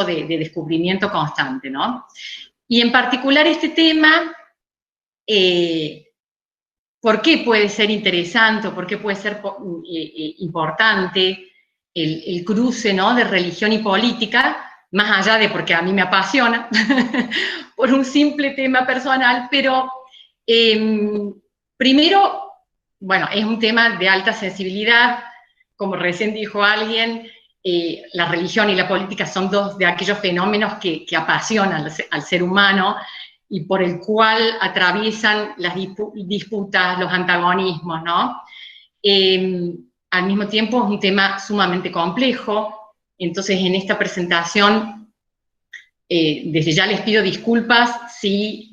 de descubrimiento constante, ¿no? Y en particular este tema, ¿por qué puede ser interesante, por qué puede ser importante el cruce, ¿no?, de religión y política, más allá de porque a mí me apasiona, por un simple tema personal, pero primero, bueno, es un tema de alta sensibilidad, como recién dijo alguien, la religión y la política son dos de aquellos fenómenos que apasionan al ser humano y por el cual atraviesan las disputas, los antagonismos, ¿no? Al mismo tiempo es un tema sumamente complejo, entonces en esta presentación desde ya les pido disculpas si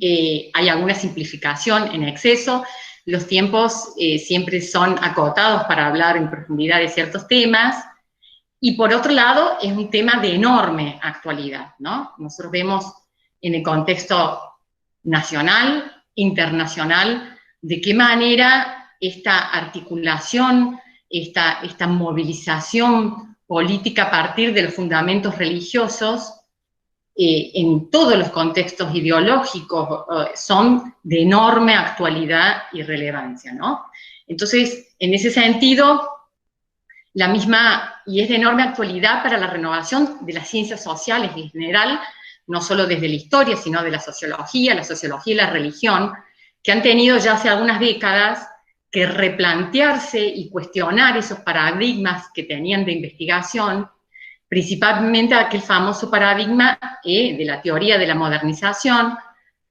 hay alguna simplificación en exceso. Los tiempos siempre son acotados para hablar en profundidad de ciertos temas. Y por otro lado, es un tema de enorme actualidad, ¿no? Nosotros vemos en el contexto nacional, internacional, de qué manera esta articulación, esta movilización política a partir de los fundamentos religiosos, en todos los contextos ideológicos, son de enorme actualidad y relevancia, ¿no? Entonces, en ese sentido, la misma, y es de enorme actualidad para la renovación de las ciencias sociales en general, no solo desde la historia, sino de la sociología y la religión, que han tenido ya hace algunas décadas que replantearse y cuestionar esos paradigmas que tenían de investigación, principalmente aquel famoso paradigma de la teoría de la modernización,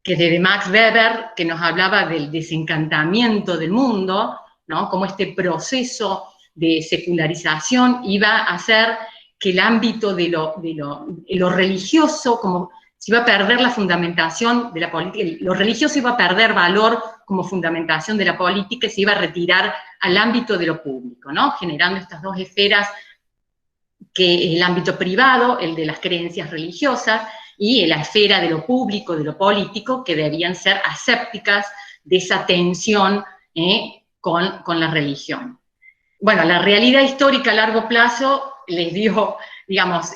que es de Max Weber, que nos hablaba del desencantamiento del mundo, ¿no? Como este proceso de secularización iba a hacer que el ámbito de lo religioso, como se iba a perder la fundamentación de la política, lo religioso iba a perder valor como fundamentación de la política y se iba a retirar al ámbito de lo público, ¿no? Generando estas dos esferas, que es el ámbito privado, el de las creencias religiosas, y la esfera de lo público, de lo político, que debían ser asépticas de esa tensión con la religión. Bueno, la realidad histórica a largo plazo les dio, digamos,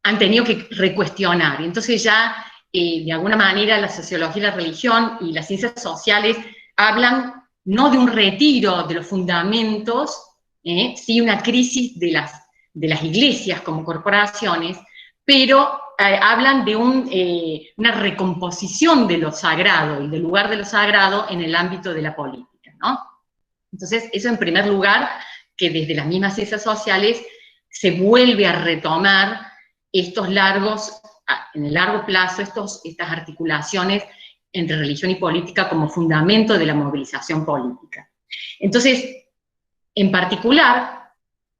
han tenido que recuestionar. Entonces ya, de alguna manera, la sociología y la religión y las ciencias sociales hablan no de un retiro de los fundamentos, sí una crisis de las iglesias como corporaciones, pero hablan de una recomposición de lo sagrado y del lugar de lo sagrado en el ámbito de la política, ¿no? Entonces, eso en primer lugar, que desde las mismas ciencias sociales se vuelve a retomar estos en el largo plazo, estas articulaciones entre religión y política como fundamento de la movilización política. Entonces, en particular,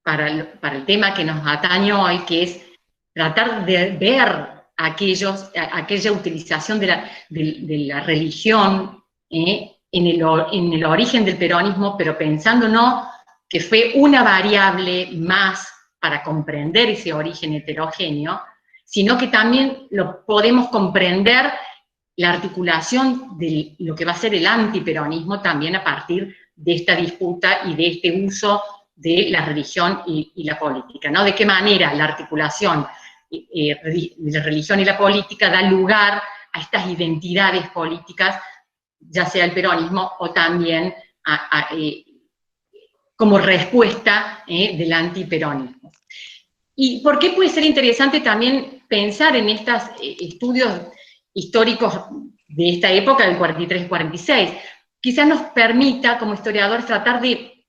para el tema que nos atañe hoy, que es tratar de ver aquella utilización de la religión en el origen del peronismo, pero pensando no que fue una variable más para comprender ese origen heterogéneo, sino que también lo podemos comprender la articulación de lo que va a ser el antiperonismo también a partir de esta disputa y de este uso de la religión y la política, ¿no? De qué manera la articulación de la religión y la política da lugar a estas identidades políticas, ya sea el peronismo o también como respuesta del antiperonismo. ¿Y por qué puede ser interesante también pensar en estos estudios históricos de esta época, del 43 y 46? Quizás nos permita, como historiadores, tratar de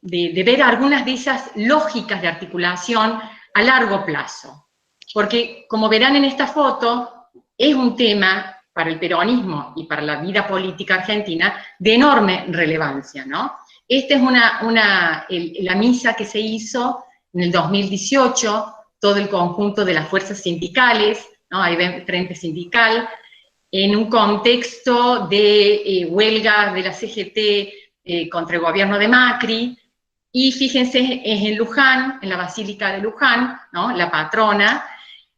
ver algunas de esas lógicas de articulación a largo plazo. Porque, como verán en esta foto, es un tema para el peronismo y para la vida política argentina de enorme relevancia, ¿no? Esta es la misa que se hizo en el 2018, todo el conjunto de las fuerzas sindicales, ¿no? Ahí ven Frente Sindical, en un contexto de huelga de la CGT contra el gobierno de Macri, y fíjense, es en Luján, en la Basílica de Luján, ¿no? La patrona,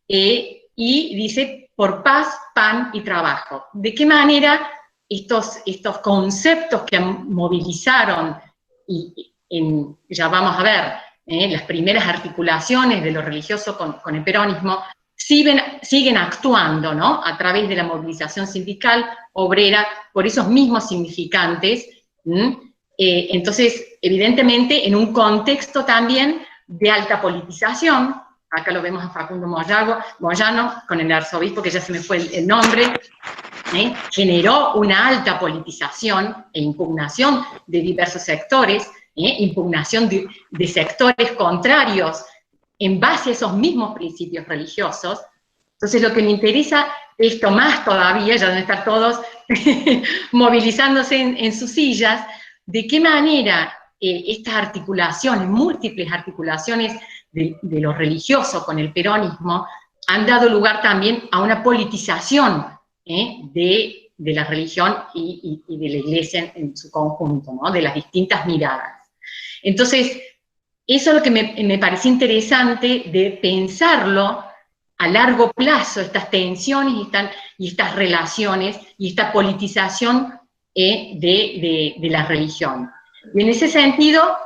y dice, por paz, pan y trabajo. ¿De qué manera estos conceptos que movilizaron, ya vamos a ver, las primeras articulaciones de lo religioso con el peronismo, siguen actuando, ¿no?, a través de la movilización sindical, obrera, por esos mismos significantes. Entonces, evidentemente, en un contexto también de alta politización. Acá lo vemos a Facundo Moyano, con el arzobispo, que ya se me fue el nombre, generó una alta politización e impugnación de diversos sectores, impugnación de sectores contrarios en base a esos mismos principios religiosos. Entonces, lo que me interesa, esto más todavía, ya deben estar todos movilizándose en sus sillas, de qué manera estas articulaciones, múltiples articulaciones de lo religioso con el peronismo, han dado lugar también a una politización de la religión y de la iglesia en su conjunto, ¿no?, de las distintas miradas. Entonces, eso es lo que me parece interesante de pensarlo a largo plazo, estas tensiones y estas relaciones y esta politización de la religión. Y en ese sentido,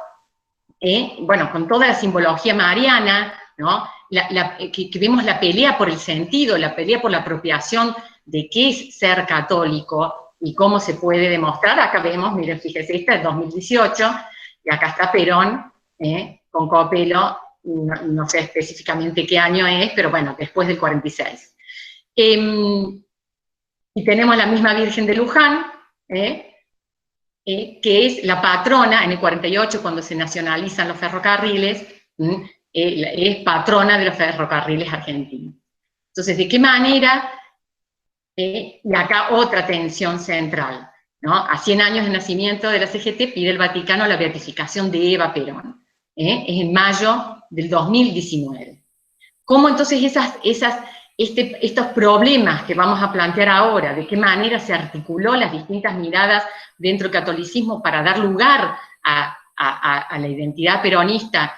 bueno, con toda la simbología mariana, ¿no?, que vemos la pelea por el sentido, la pelea por la apropiación de qué es ser católico y cómo se puede demostrar. Acá vemos, miren, fíjense, esta es 2018, y acá está Perón, con Copelo, no sé específicamente qué año es, pero bueno, después del 46. Y tenemos la misma Virgen de Luján, que es la patrona, en el 48, cuando se nacionalizan los ferrocarriles, es patrona de los ferrocarriles argentinos. Entonces, ¿de qué manera? Y acá otra tensión central, ¿no? A 100 años de nacimiento de la CGT pide el Vaticano la beatificación de Eva Perón. Es en mayo del 2019. ¿Cómo entonces estos problemas que vamos a plantear ahora, de qué manera se articuló las distintas miradas dentro del catolicismo para dar lugar a la identidad peronista,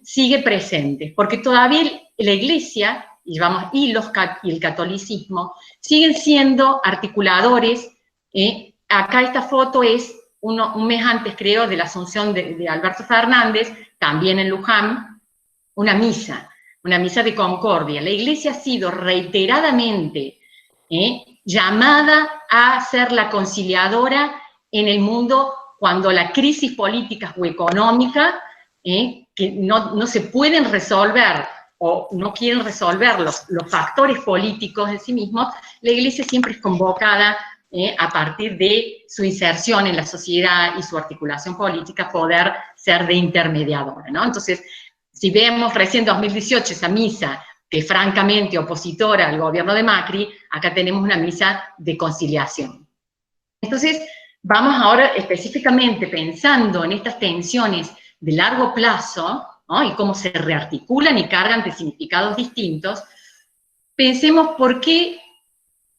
sigue presente? Porque todavía la Iglesia y el catolicismo siguen siendo articuladores. Acá esta foto es un mes antes, creo, de la asunción de Alberto Fernández, también en Luján, una misa de concordia. La Iglesia ha sido reiteradamente llamada a ser la conciliadora en el mundo cuando la crisis política o económica, que no se pueden resolver o no quieren resolver los factores políticos en sí mismos, la Iglesia siempre es convocada a partir de su inserción en la sociedad y su articulación política, poder ser de intermediadora, ¿no? Entonces, si vemos recién 2018 esa misa que es francamente opositora al gobierno de Macri, acá tenemos una misa de conciliación. Entonces, vamos ahora específicamente pensando en estas tensiones de largo plazo, ¿no?, y cómo se rearticulan y cargan de significados distintos. Pensemos por qué,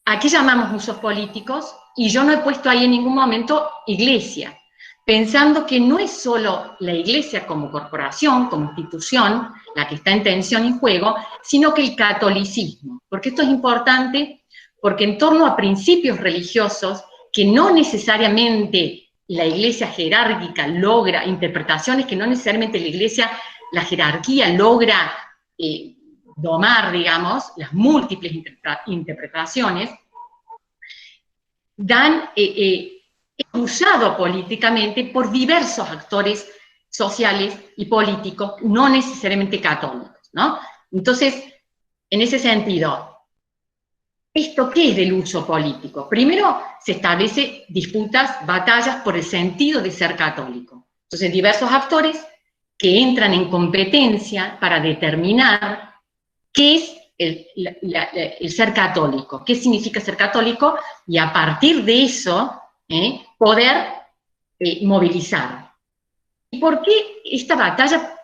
¿a qué llamamos usos políticos? Y yo no he puesto ahí en ningún momento iglesia, pensando que no es solo la Iglesia como corporación, como institución, la que está en tensión y juego, sino que el catolicismo. Porque esto es importante, porque en torno a principios religiosos que no necesariamente la Iglesia jerárquica logra, interpretaciones que no necesariamente la Iglesia, la jerarquía logra domar, digamos, las múltiples interpretaciones, es usado políticamente por diversos actores sociales y políticos, no necesariamente católicos, ¿no? Entonces, en ese sentido, ¿esto qué es del uso político? Primero, se establece disputas, batallas por el sentido de ser católico. Entonces, diversos actores que entran en competencia para determinar qué es el ser católico, qué significa ser católico, y a partir de eso poder movilizar. ¿Y por qué esta batalla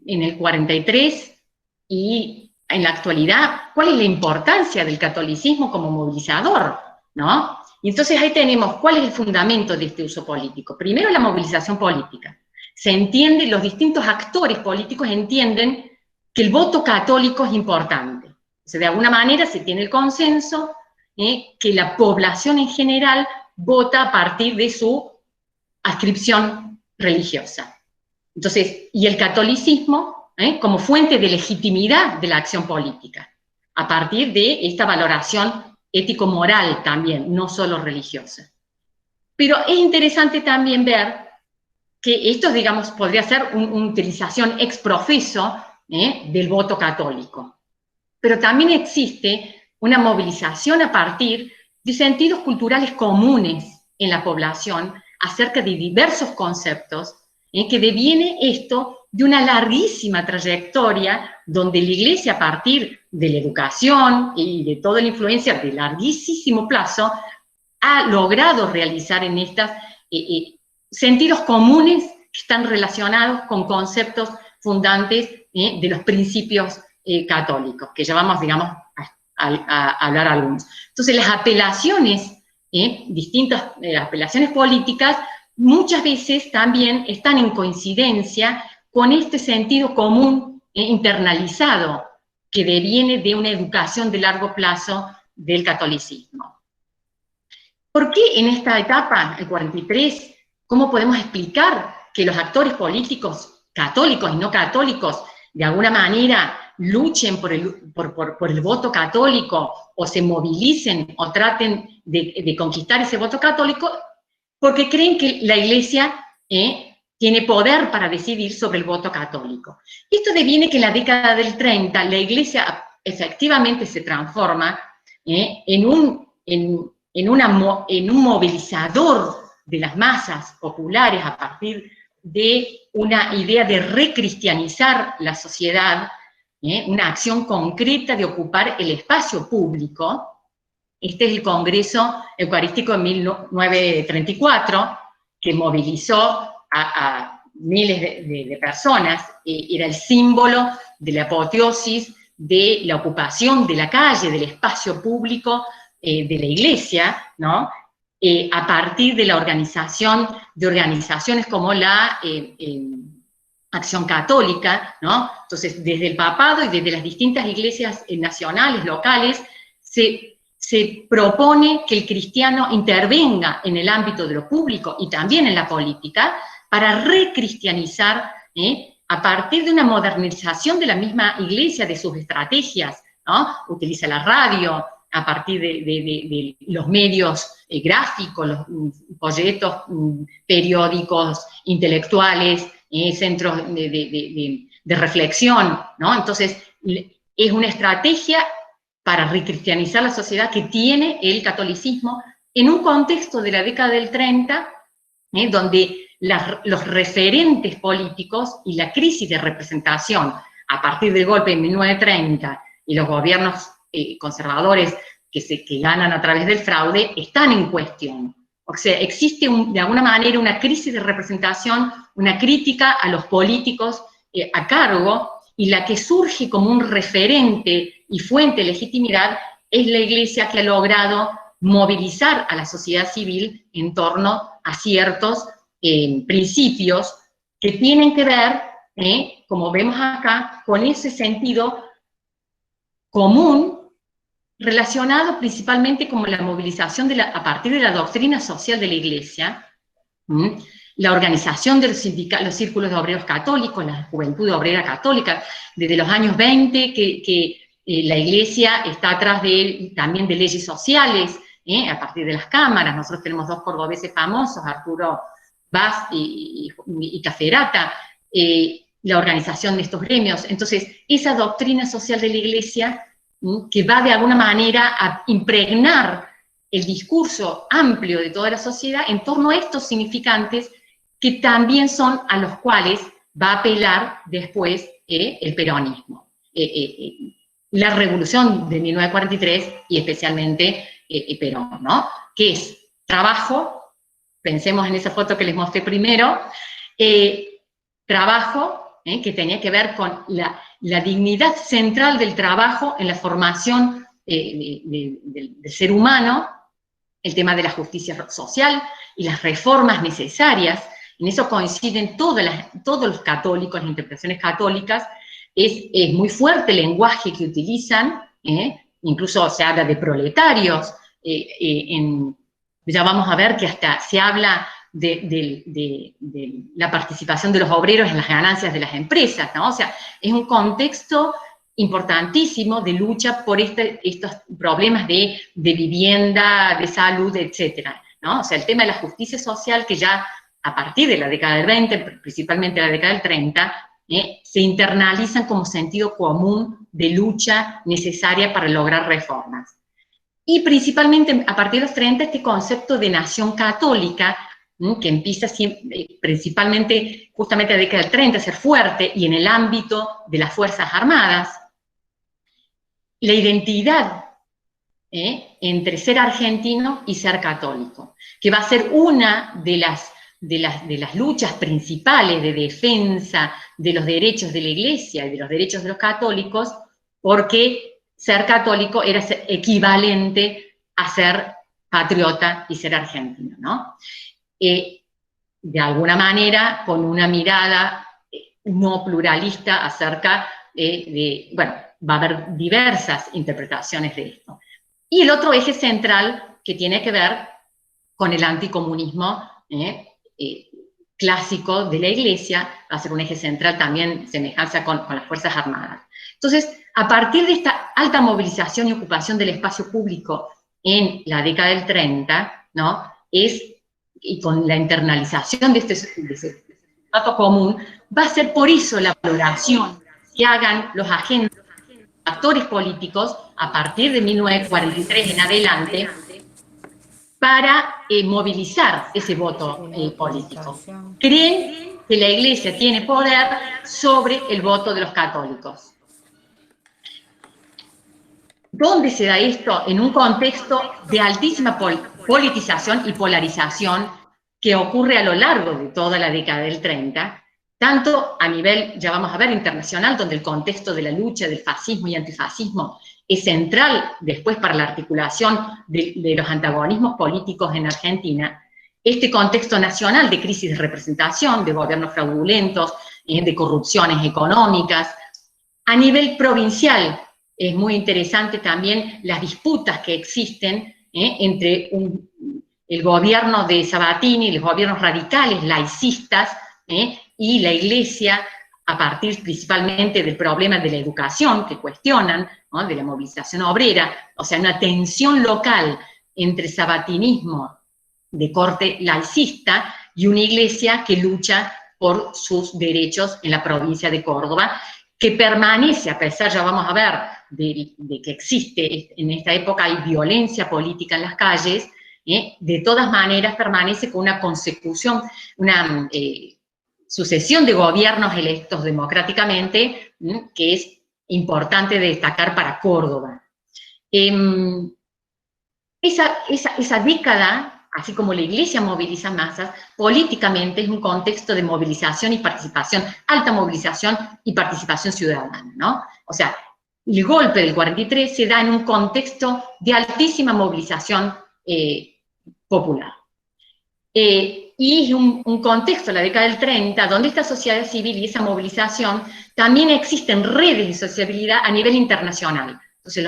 en el 43 y en la actualidad? ¿Cuál es la importancia del catolicismo como movilizador, ¿no? Y entonces ahí tenemos cuál es el fundamento de este uso político. Primero, la movilización política. Se entiende, los distintos actores políticos entienden que el voto católico es importante. O sea, de alguna manera se tiene el consenso que la población en general vota a partir de su adscripción religiosa. Entonces, y el catolicismo como fuente de legitimidad de la acción política, a partir de esta valoración ético-moral también, no solo religiosa. Pero es interesante también ver que esto, digamos, podría ser una utilización ex profeso del voto católico. Pero también existe una movilización a partir de sentidos culturales comunes en la población acerca de diversos conceptos, que deviene esto de una larguísima trayectoria donde la Iglesia, a partir de la educación y de toda la influencia de larguísimo plazo, ha logrado realizar en estas sentidos comunes que están relacionados con conceptos fundantes de los principios católicos, que ya vamos, digamos, a hablar algunos. Entonces, las apelaciones, distintas apelaciones políticas, muchas veces también están en coincidencia con este sentido común internalizado que deviene de una educación de largo plazo del catolicismo. ¿Por qué en esta etapa, el 43, cómo podemos explicar que los actores políticos, católicos y no católicos, de alguna manera luchen por el voto católico o se movilicen o traten de conquistar ese voto católico? Porque creen que la Iglesia tiene poder para decidir sobre el voto católico. Esto deviene que en la década del 30 la Iglesia efectivamente se transforma en un movilizador de las masas populares a partir de una idea de recristianizar la sociedad, una acción concreta de ocupar el espacio público. Este es el Congreso Eucarístico de 1934, que movilizó a miles de personas, era el símbolo de la apoteosis de la ocupación de la calle, del espacio público de la Iglesia, ¿no? A partir de la organización de organizaciones como la Acción Católica, ¿no? Entonces, desde el papado y desde las distintas iglesias nacionales, locales, se propone que el cristiano intervenga en el ámbito de lo público y también en la política para recristianizar, a partir de una modernización de la misma iglesia, de sus estrategias, ¿no? Utiliza la radio, a partir de los medios gráficos, los folletos, periódicos, intelectuales, centros de reflexión, ¿no? Entonces, es una estrategia para recristianizar la sociedad que tiene el catolicismo en un contexto de la década del 30, donde los referentes políticos y la crisis de representación a partir del golpe de 1930 y los gobiernos conservadores que ganan a través del fraude están en cuestión. O sea, existe de alguna manera una crisis de representación, una crítica a los políticos a cargo, y la que surge como un referente y fuente de legitimidad es la Iglesia, que ha logrado movilizar a la sociedad civil en torno a ciertos principios que tienen que ver, como vemos acá, con ese sentido común relacionado principalmente con la movilización a partir de la doctrina social de la Iglesia, la organización de los círculos de obreros católicos, la juventud obrera católica, desde los años 20 que la Iglesia está atrás también de leyes sociales, a partir de las cámaras. Nosotros tenemos dos cordobeses famosos, Arturo Vaz y Caferata, la organización de estos gremios. Entonces, esa doctrina social de la Iglesia, que va de alguna manera a impregnar el discurso amplio de toda la sociedad en torno a estos significantes que también son a los cuales va a apelar después el peronismo. La revolución de 1943 y especialmente Perón, ¿no? Que es trabajo, pensemos en esa foto que les mostré primero, trabajo que tenía que ver con la dignidad central del trabajo en la formación del ser humano, el tema de la justicia social y las reformas necesarias. En eso coinciden todos los católicos, las interpretaciones católicas. Es muy fuerte el lenguaje que utilizan, incluso se habla de proletarios, ya vamos a ver que hasta se habla de la participación de los obreros en las ganancias de las empresas, ¿no? O sea, es un contexto importantísimo de lucha por estos problemas de vivienda, de salud, etcétera, ¿no? O sea, el tema de la justicia social, que ya a partir de la década del 20, principalmente la década del 30, se internalizan como sentido común de lucha necesaria para lograr reformas. Y principalmente a partir de los 30, este concepto de nación católica, que empieza principalmente justamente a la década del 30 a ser fuerte, y en el ámbito de las Fuerzas Armadas, la identidad entre ser argentino y ser católico, que va a ser una de las luchas principales de defensa de los derechos de la Iglesia y de los derechos de los católicos, porque ser católico era equivalente a ser patriota y ser argentino, ¿no? De alguna manera, con una mirada no pluralista acerca bueno, va a haber diversas interpretaciones de esto. Y el otro eje central que tiene que ver con el anticomunismo clásico de la Iglesia, va a ser un eje central también semejanza con las Fuerzas Armadas. Entonces, a partir de esta alta movilización y ocupación del espacio público en la década del 30, ¿no? Y con la internalización de este dato común, va a ser por eso la valoración que hagan los agentes, actores políticos, a partir de 1943 en adelante, para movilizar ese voto político. Creen que la Iglesia tiene poder sobre el voto de los católicos. ¿Dónde se da esto? En un contexto de altísima politización y polarización que ocurre a lo largo de toda la década del 30, tanto a nivel, ya vamos a ver, internacional, donde el contexto de la lucha del fascismo y antifascismo es central después para la articulación de los antagonismos políticos en Argentina, este contexto nacional de crisis de representación, de gobiernos fraudulentos, de corrupciones económicas. A nivel provincial, es muy interesante también las disputas que existen entre el gobierno de Sabatini y los gobiernos radicales, laicistas, y la Iglesia, a partir principalmente del problema de la educación, que cuestionan, ¿no? De la movilización obrera, o sea, una tensión local entre sabatinismo de corte laicista y una Iglesia que lucha por sus derechos en la provincia de Córdoba, que permanece, a pesar, ya vamos a ver, de que existe, en esta época hay violencia política en las calles, de todas maneras permanece con una consecución, una sucesión de gobiernos electos democráticamente, que es importante destacar para Córdoba. Esa década, así como la Iglesia moviliza masas, políticamente es un contexto de movilización y participación, alta movilización y participación ciudadana, ¿no? O sea, el golpe del 43 se da en un contexto de altísima movilización popular. Y es un contexto, la década del 30, donde esta sociedad civil y esa movilización también existen redes de sociabilidad a nivel internacional. Entonces,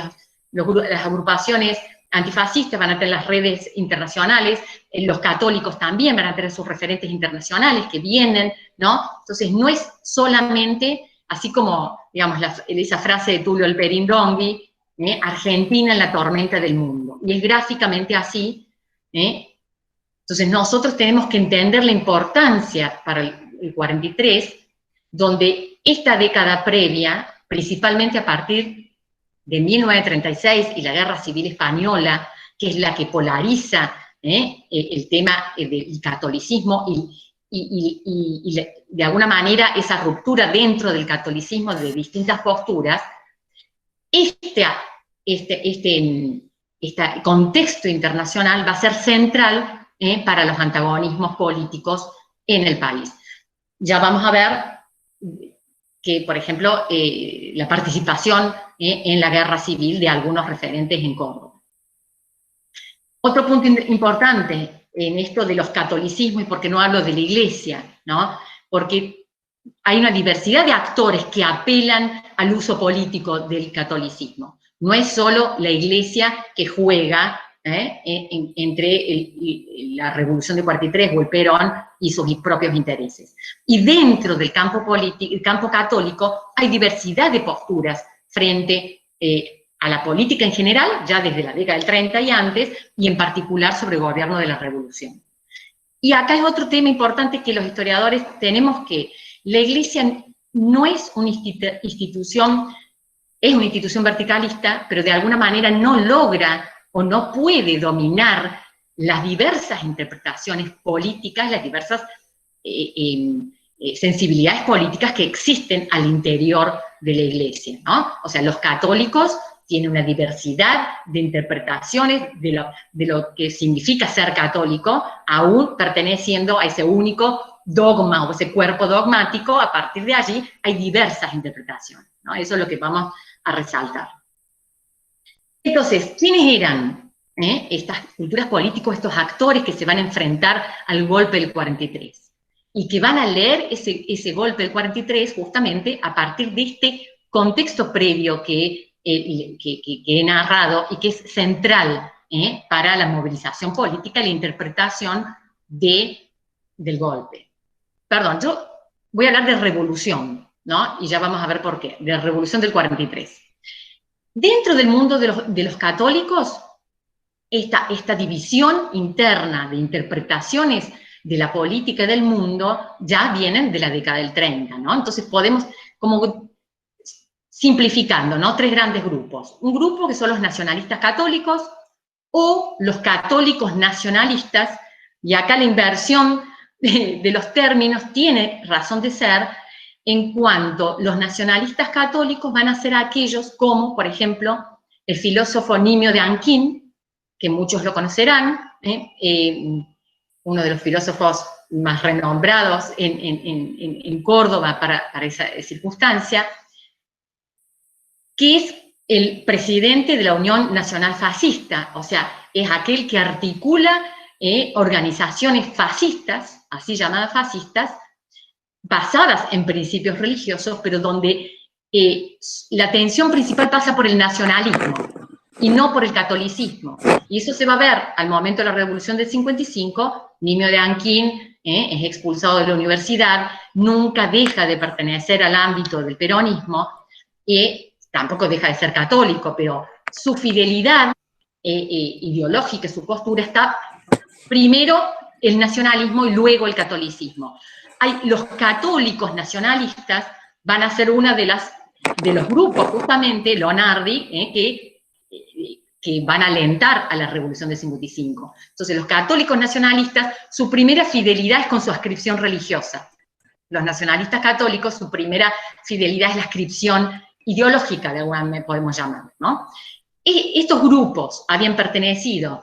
las agrupaciones antifascistas van a tener las redes internacionales, los católicos también van a tener sus referentes internacionales que vienen, ¿no? Entonces, no es solamente, así como, digamos, esa frase de Tulio Alperín Dondi, Argentina en la tormenta del mundo. Y es gráficamente así, Entonces nosotros tenemos que entender la importancia para el 43, donde esta década previa, principalmente a partir de 1936 y la Guerra Civil Española, que es la que polariza el tema del catolicismo y de alguna manera esa ruptura dentro del catolicismo de distintas posturas, este contexto internacional va a ser central para los antagonismos políticos en el país. Ya vamos a ver que, por ejemplo, la participación en la guerra civil de algunos referentes en Córdoba. Otro punto importante en esto de los catolicismos, y porque no hablo de la Iglesia, ¿no? Porque hay una diversidad de actores que apelan al uso político del catolicismo. No es solo la Iglesia que juega entre la Revolución de 43 o el Perón y sus propios intereses. Y dentro del campo político, el campo católico, hay diversidad de posturas frente a la política en general, ya desde la década del 30 y antes, y en particular sobre el gobierno de la Revolución. Y acá es otro tema importante que los historiadores tenemos que, la Iglesia no es una institución, es una institución verticalista, pero de alguna manera no logra o no puede dominar las diversas interpretaciones políticas, las diversas sensibilidades políticas que existen al interior de la Iglesia, ¿no? O sea, los católicos tienen una diversidad de interpretaciones de lo que significa ser católico, aún perteneciendo a ese único dogma o ese cuerpo dogmático. A partir de allí hay diversas interpretaciones, ¿no? Eso es lo que vamos a resaltar. Entonces, ¿quiénes eran estas culturas políticas, estos actores que se van a enfrentar al golpe del 43? Y que van a leer ese golpe del 43 justamente a partir de este contexto previo que he narrado y que es central para la movilización política y la interpretación del golpe. Perdón, yo voy a hablar de revolución, ¿no? Y ya vamos a ver por qué, de la revolución del 43. Dentro del mundo de los católicos, esta división interna de interpretaciones de la política del mundo ya vienen de la década del 30, ¿no? Entonces podemos, como simplificando, ¿no? Tres grandes grupos. Un grupo que son los nacionalistas católicos o los católicos nacionalistas, y acá la inversión de los términos tiene razón de ser, en cuanto los nacionalistas católicos van a ser aquellos como, por ejemplo, el filósofo Nimio de Anquín, que muchos lo conocerán, uno de los filósofos más renombrados en Córdoba para esa circunstancia, que es el presidente de la Unión Nacional Fascista, o sea, es aquel que articula organizaciones fascistas, así llamadas fascistas, basadas en principios religiosos, pero donde la atención principal pasa por el nacionalismo y no por el catolicismo. Y eso se va a ver al momento de la Revolución del 55, Nimio de Anquín es expulsado de la universidad, nunca deja de pertenecer al ámbito del peronismo, tampoco deja de ser católico, pero su fidelidad ideológica, su postura está primero el nacionalismo y luego el catolicismo. Los católicos nacionalistas van a ser una de los grupos, justamente, Leonardi, que van a alentar a la Revolución del 55. Entonces, los católicos nacionalistas, su primera fidelidad es con su adscripción religiosa. Los nacionalistas católicos, su primera fidelidad es la adscripción ideológica, de alguna manera podemos llamar, ¿no? Estos grupos habían pertenecido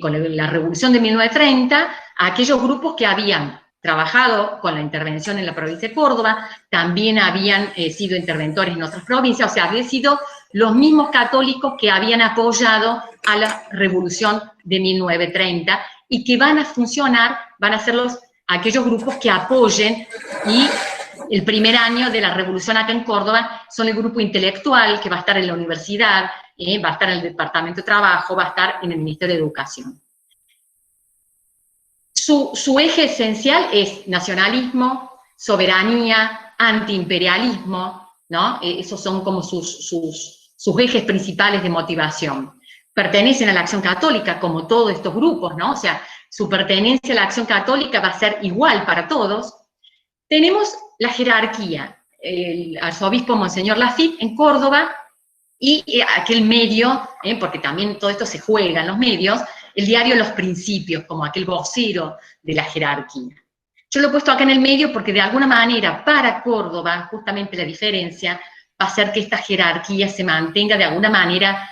con la Revolución de 1930 a aquellos grupos que habían trabajado con la intervención en la provincia de Córdoba, también habían sido interventores en otras provincias, o sea, habían sido los mismos católicos que habían apoyado a la Revolución de 1930 y que van a funcionar, van a ser aquellos grupos que apoyen, y el primer año de la Revolución acá en Córdoba son el grupo intelectual que va a estar en la universidad, va a estar en el Departamento de Trabajo, va a estar en el Ministerio de Educación. Su eje esencial es nacionalismo, soberanía, antiimperialismo, ¿no? Esos son como sus ejes principales de motivación. Pertenecen a la Acción Católica, como todos estos grupos, ¿no? O sea, su pertenencia a la Acción Católica va a ser igual para todos. Tenemos la jerarquía, el arzobispo Monseñor Lafitte en Córdoba, y aquel medio, porque también todo esto se juega en los medios, el diario Los Principios, como aquel vocero de la jerarquía. Yo lo he puesto acá en el medio porque de alguna manera para Córdoba, justamente la diferencia va a ser que esta jerarquía se mantenga de alguna manera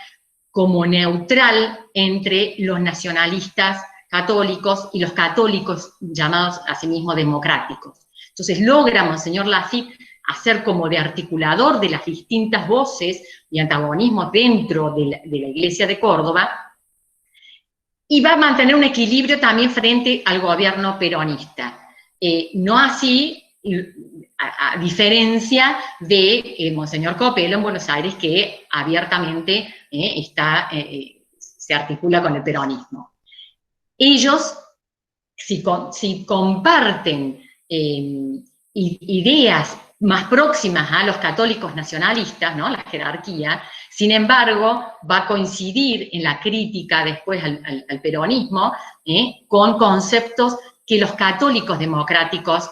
como neutral entre los nacionalistas católicos y los católicos llamados a sí mismos democráticos. Entonces logra Monseñor Lafitte hacer como de articulador de las distintas voces y antagonismos dentro de la Iglesia de Córdoba, y va a mantener un equilibrio también frente al gobierno peronista. No así, a diferencia de Monseñor Copelo en Buenos Aires, que abiertamente se articula con el peronismo. Ellos, si comparten ideas más próximas a los católicos nacionalistas, ¿no? La jerarquía, sin embargo, va a coincidir en la crítica después al peronismo con conceptos que los católicos democráticos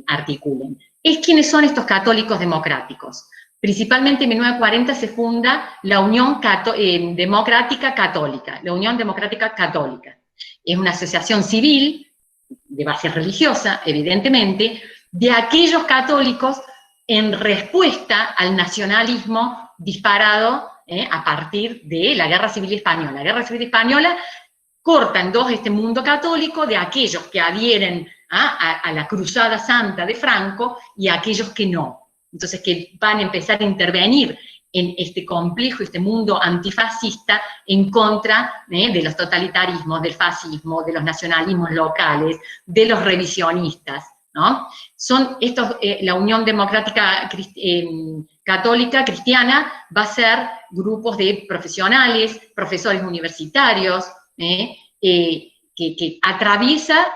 articulen. ¿Quiénes son estos católicos democráticos? Principalmente en 1940 se funda la Unión Democrática Católica, la Unión Democrática Católica. Es una asociación civil, de base religiosa, evidentemente, de aquellos católicos en respuesta al nacionalismo disparado a partir de la Guerra Civil Española. La Guerra Civil Española corta en dos este mundo católico de aquellos que adhieren a la Cruzada Santa de Franco y aquellos que no. Entonces, que van a empezar a intervenir en este complejo, este mundo antifascista, en contra de los totalitarismos, del fascismo, de los nacionalismos locales, de los revisionistas, ¿no? Son estos, la Unión Democrática Católica Cristiana va a ser grupos de profesionales, profesores universitarios, que atraviesa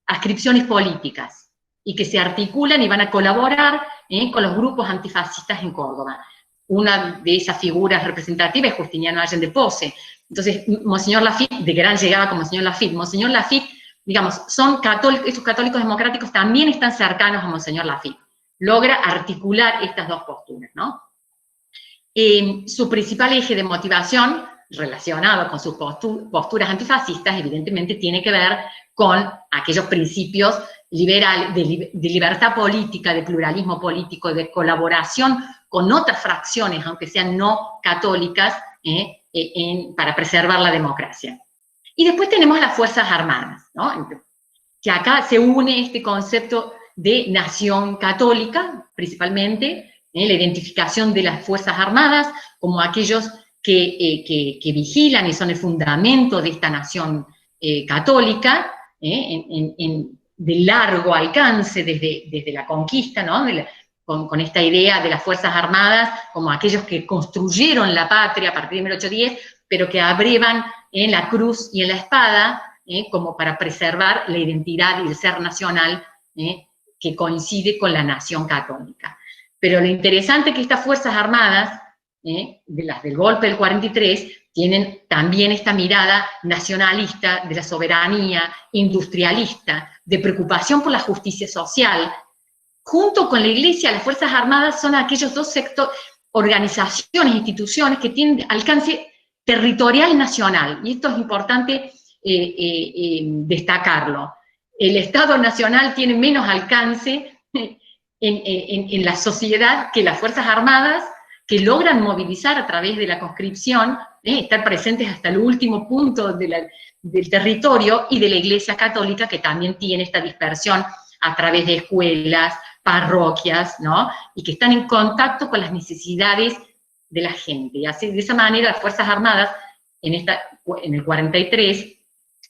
adscripciones políticas y que se articulan y van a colaborar con los grupos antifascistas en Córdoba. Una de esas figuras representativas es Justiniano Allende Pose. Entonces, Monseñor Lafitte, de gran llegada como Monseñor Lafitte, Monseñor Lafitte, digamos, estos católicos democráticos también están cercanos a Monseñor Lafitte. Logra articular estas dos posturas, ¿no? Su principal eje de motivación, relacionado con sus posturas antifascistas, evidentemente tiene que ver con aquellos principios liberales, de libertad política, de pluralismo político, de colaboración con otras fracciones, aunque sean no católicas, para preservar la democracia. Y después tenemos las Fuerzas Armadas, ¿no? Que acá se une este concepto de nación católica, principalmente, la identificación de las Fuerzas Armadas como aquellos que vigilan y son el fundamento de esta nación católica, de largo alcance desde la conquista, ¿no? Con esta idea de las Fuerzas Armadas como aquellos que construyeron la patria a partir de 1810, pero que abrevan en la cruz y en la espada, como para preservar la identidad y el ser nacional que coincide con la nación católica. Pero lo interesante es que estas Fuerzas Armadas, de las del golpe del 43, tienen también esta mirada nacionalista de la soberanía, industrialista, de preocupación por la justicia social. Junto con la Iglesia, las Fuerzas Armadas son aquellos dos sectores, organizaciones, instituciones que tienen alcance territorial nacional, y esto es importante destacarlo. El Estado Nacional tiene menos alcance en la sociedad que las Fuerzas Armadas, que logran movilizar a través de la conscripción, estar presentes hasta el último punto del territorio, y de la Iglesia Católica, que también tiene esta dispersión a través de escuelas, parroquias, ¿no? Y que están en contacto con las necesidades de la gente. Y así, de esa manera, las Fuerzas Armadas, en el 43,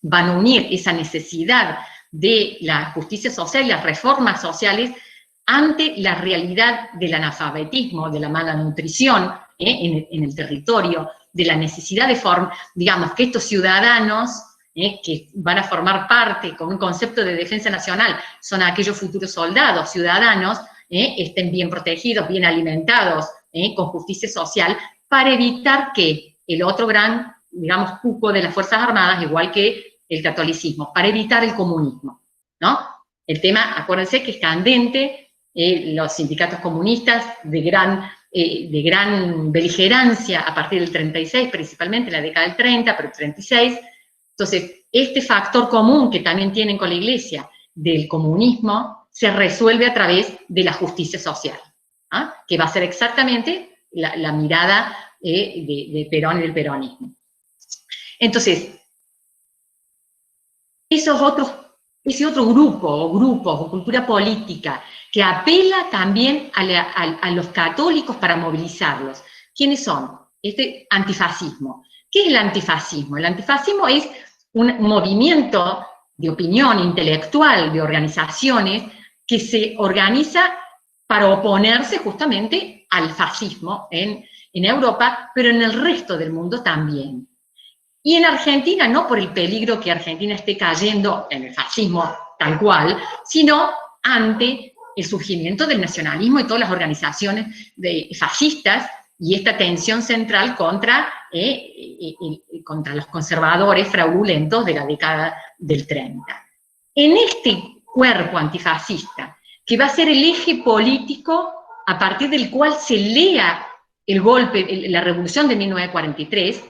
van a unir esa necesidad de la justicia social y las reformas sociales ante la realidad del analfabetismo, de la mala nutrición en el territorio, de la necesidad de digamos, que estos ciudadanos que van a formar parte con un concepto de defensa nacional, son aquellos futuros soldados, ciudadanos, estén bien protegidos, bien alimentados, con justicia social, para evitar que el otro gran, digamos, cuco de las Fuerzas Armadas, igual que el catolicismo, para evitar el comunismo, ¿no? El tema, acuérdense que es candente, los sindicatos comunistas de gran beligerancia a partir del 36, principalmente en la década del 30, pero el 36. Entonces, este factor común que también tienen con la Iglesia del comunismo se resuelve a través de la justicia social, que va a ser exactamente la mirada de Perón y del peronismo. Entonces, ese otro grupo o grupos o cultura política que apela también a los católicos para movilizarlos. ¿Quiénes son? Este antifascismo. ¿Qué es el antifascismo? El antifascismo es un movimiento de opinión intelectual, de organizaciones, que se organiza para oponerse justamente al fascismo en Europa, pero en el resto del mundo también. Y en Argentina, no por el peligro que Argentina esté cayendo en el fascismo tal cual, sino ante el surgimiento del nacionalismo y todas las organizaciones fascistas y esta tensión central contra los conservadores fraudulentos de la década del 30. En este cuerpo antifascista, que va a ser el eje político a partir del cual se lea el golpe, la revolución de 1943,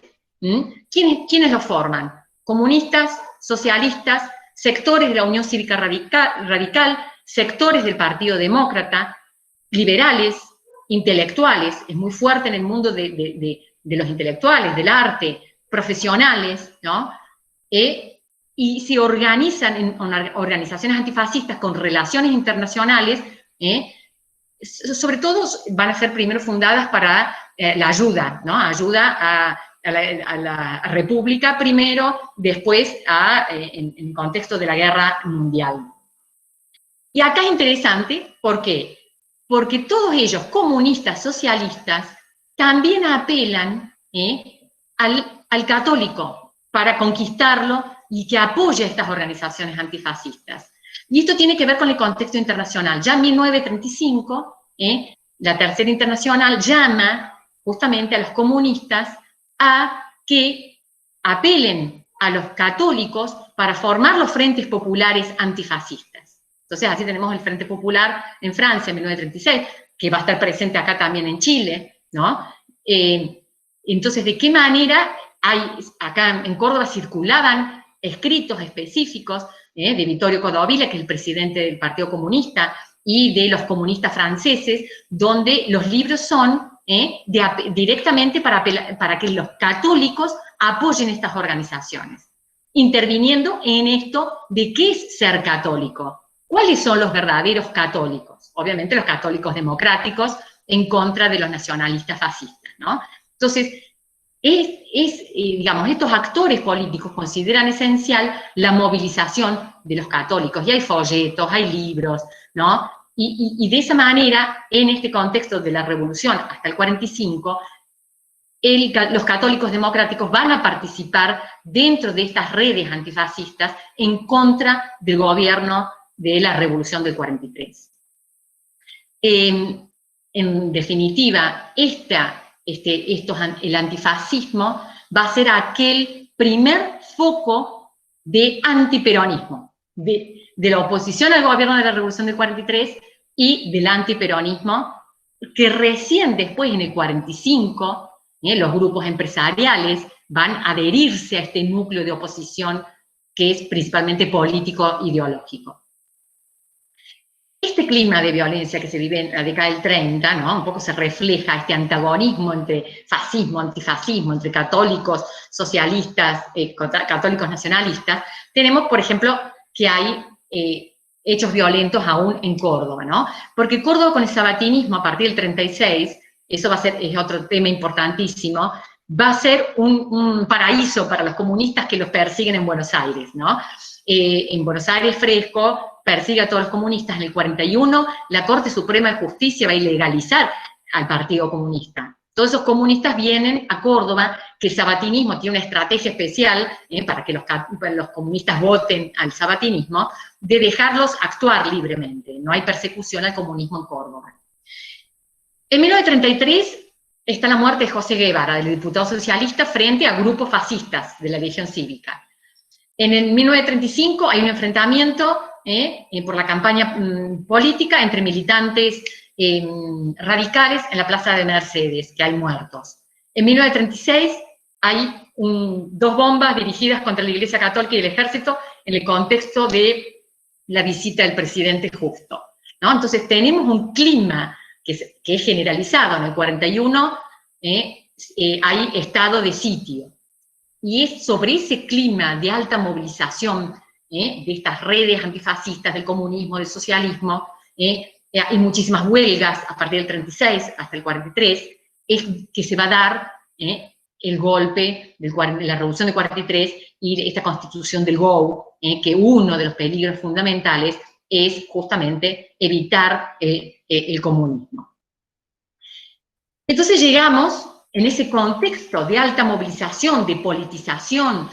¿quiénes lo forman? Comunistas, socialistas, sectores de la Unión Cívica Radical, sectores del Partido Demócrata, liberales, intelectuales, es muy fuerte en el mundo de los intelectuales, del arte, profesionales, ¿no? Y se organizan en organizaciones antifascistas con relaciones internacionales, sobre todo van a ser primero fundadas para la ayuda, ¿no? Ayuda a la República primero, después en el contexto de la guerra mundial. Y acá es interesante, ¿por qué? Porque todos ellos, comunistas, socialistas, también apelan al católico para conquistarlo y que apoye a estas organizaciones antifascistas. Y esto tiene que ver con el contexto internacional. Ya en 1935, la Tercera Internacional llama justamente a los comunistas a que apelen a los católicos para formar los frentes populares antifascistas. Entonces, así tenemos el Frente Popular en Francia en 1936, que va a estar presente acá también en Chile, ¿no? Entonces, ¿de qué manera acá en Córdoba circulaban escritos específicos de Vittorio Codovilla, que es el presidente del Partido Comunista, y de los comunistas franceses, donde los libros son directamente para que los católicos apoyen estas organizaciones, interviniendo en esto de qué es ser católico. ¿Cuáles son los verdaderos católicos? Obviamente los católicos democráticos en contra de los nacionalistas fascistas, ¿no? Entonces, digamos, estos actores políticos consideran esencial la movilización de los católicos, y hay folletos, hay libros, ¿no? Y de esa manera, en este contexto de la revolución hasta el 45, los católicos democráticos van a participar dentro de estas redes antifascistas en contra del gobierno de la revolución del 43. En definitiva, el antifascismo va a ser aquel primer foco de antiperonismo, de la oposición al gobierno de la revolución del 43 y del antiperonismo, que recién después, en el 45, los grupos empresariales van a adherirse a este núcleo de oposición que es principalmente político-ideológico. Este clima de violencia que se vive en la década del 30, ¿no? Un poco se refleja este antagonismo entre fascismo, antifascismo, entre católicos socialistas, católicos nacionalistas. Tenemos, por ejemplo, que hay hechos violentos aún en Córdoba, ¿no? Porque Córdoba, con el sabatinismo a partir del 36, eso es otro tema importantísimo, va a ser un paraíso para los comunistas que los persiguen en Buenos Aires, ¿no? En Buenos Aires, Fresco persigue a todos los comunistas. En el 41, la Corte Suprema de Justicia va a ilegalizar al Partido Comunista. Todos esos comunistas vienen a Córdoba, que el sabatinismo tiene una estrategia especial para que los comunistas voten al sabatinismo, de dejarlos actuar libremente. No hay persecución al comunismo en Córdoba. En 1933 está la muerte de José Guevara, del diputado socialista, frente a grupos fascistas de la Legión Cívica. En el 1935 hay un enfrentamiento por la campaña política entre militantes radicales en la Plaza de Mercedes, que hay muertos. En 1936 hay dos bombas dirigidas contra la Iglesia Católica y el Ejército en el contexto de la visita del presidente Justo, ¿no? Entonces tenemos un clima que es generalizado. En el 41 hay estado de sitio. Y es sobre ese clima de alta movilización de estas redes antifascistas, del comunismo, del socialismo, hay muchísimas huelgas a partir del 36 hasta el 43, es que se va a dar el golpe de la revolución del 43 y esta constitución del GO, que uno de los peligros fundamentales es justamente evitar el comunismo. Entonces llegamos en ese contexto de alta movilización, de politización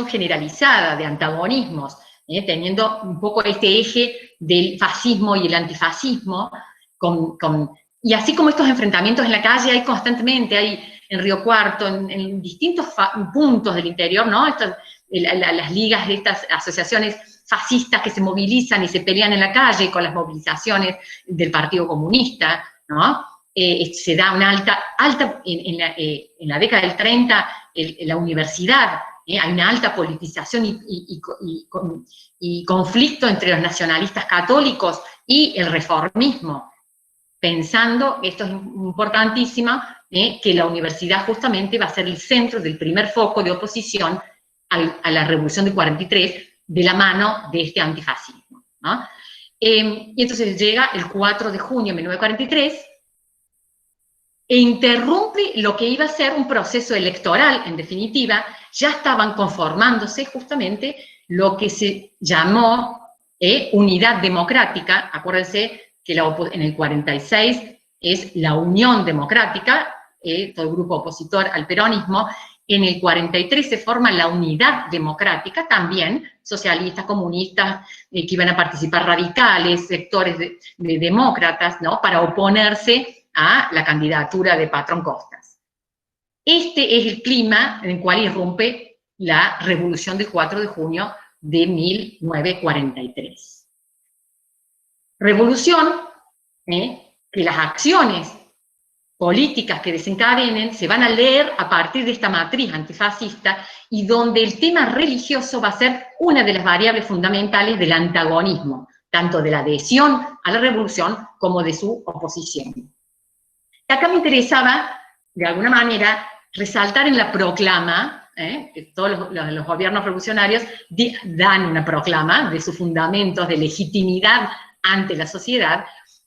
generalizada, de antagonismos, teniendo un poco este eje del fascismo y el antifascismo, y así como estos enfrentamientos en la calle hay constantemente, hay en Río Cuarto, en distintos puntos del interior, ¿no? Las ligas de estas asociaciones fascistas que se movilizan y se pelean en la calle con las movilizaciones del Partido Comunista, ¿no? Se da una alta en la década del 30, en la universidad, hay una alta politización y conflicto entre los nacionalistas católicos y el reformismo, pensando, esto es importantísimo, que la universidad justamente va a ser el centro del primer foco de oposición a la Revolución de 43, de la mano de este antifascismo, ¿no? Y entonces llega el 4 de junio de 1943, e interrumpe lo que iba a ser un proceso electoral, en definitiva. Ya estaban conformándose justamente lo que se llamó Unidad Democrática. Acuérdense que en el 46 es la Unión Democrática, todo el grupo opositor al peronismo. En el 43 se forma la Unidad Democrática, también socialistas, comunistas, que iban a participar radicales, sectores de demócratas, ¿no?, para oponerse a la candidatura de Patrón Costas. Este es el clima en el cual irrumpe la revolución del 4 de junio de 1943. Revolución que las acciones políticas que desencadenen se van a leer a partir de esta matriz antifascista, y donde el tema religioso va a ser una de las variables fundamentales del antagonismo, tanto de la adhesión a la revolución como de su oposición. Acá me interesaba, de alguna manera, resaltar en la proclama, que todos los gobiernos revolucionarios dan una proclama de sus fundamentos de legitimidad ante la sociedad,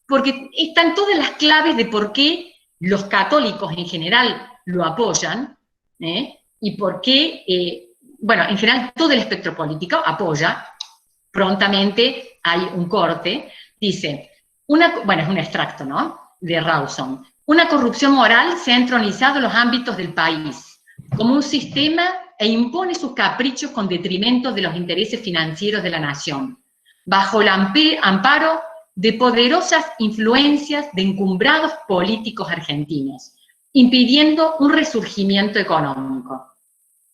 porque están todas las claves de por qué los católicos en general lo apoyan, y por qué, bueno, en general todo el espectro político apoya. Prontamente hay un corte, dice, bueno, es un extracto, ¿no?, de Rawson. Una corrupción moral se ha entronizado en los ámbitos del país como un sistema e impone sus caprichos con detrimento de los intereses financieros de la nación, bajo el amparo de poderosas influencias de encumbrados políticos argentinos, impidiendo un resurgimiento económico.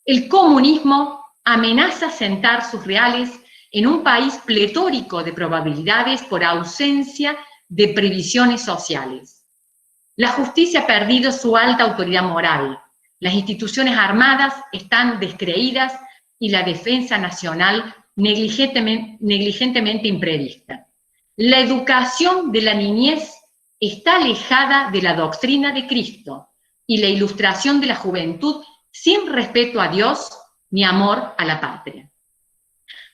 El comunismo amenaza sentar sus reales en un país pletórico de probabilidades por ausencia de previsiones sociales. La justicia ha perdido su alta autoridad moral, las instituciones armadas están descreídas y la defensa nacional negligentemente imprevista. La educación de la niñez está alejada de la doctrina de Cristo y la ilustración de la juventud sin respeto a Dios ni amor a la patria.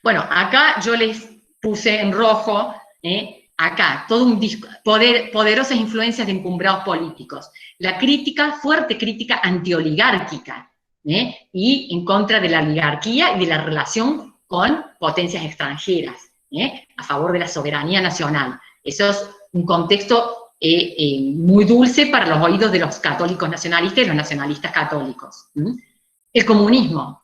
Bueno, acá yo les puse en rojo, acá, todo un poderosas influencias de encumbrados políticos. La crítica, fuerte crítica antioligárquica, y en contra de la oligarquía y de la relación con potencias extranjeras, a favor de la soberanía nacional. Eso es un contexto muy dulce para los oídos de los católicos nacionalistas y los nacionalistas católicos. El comunismo,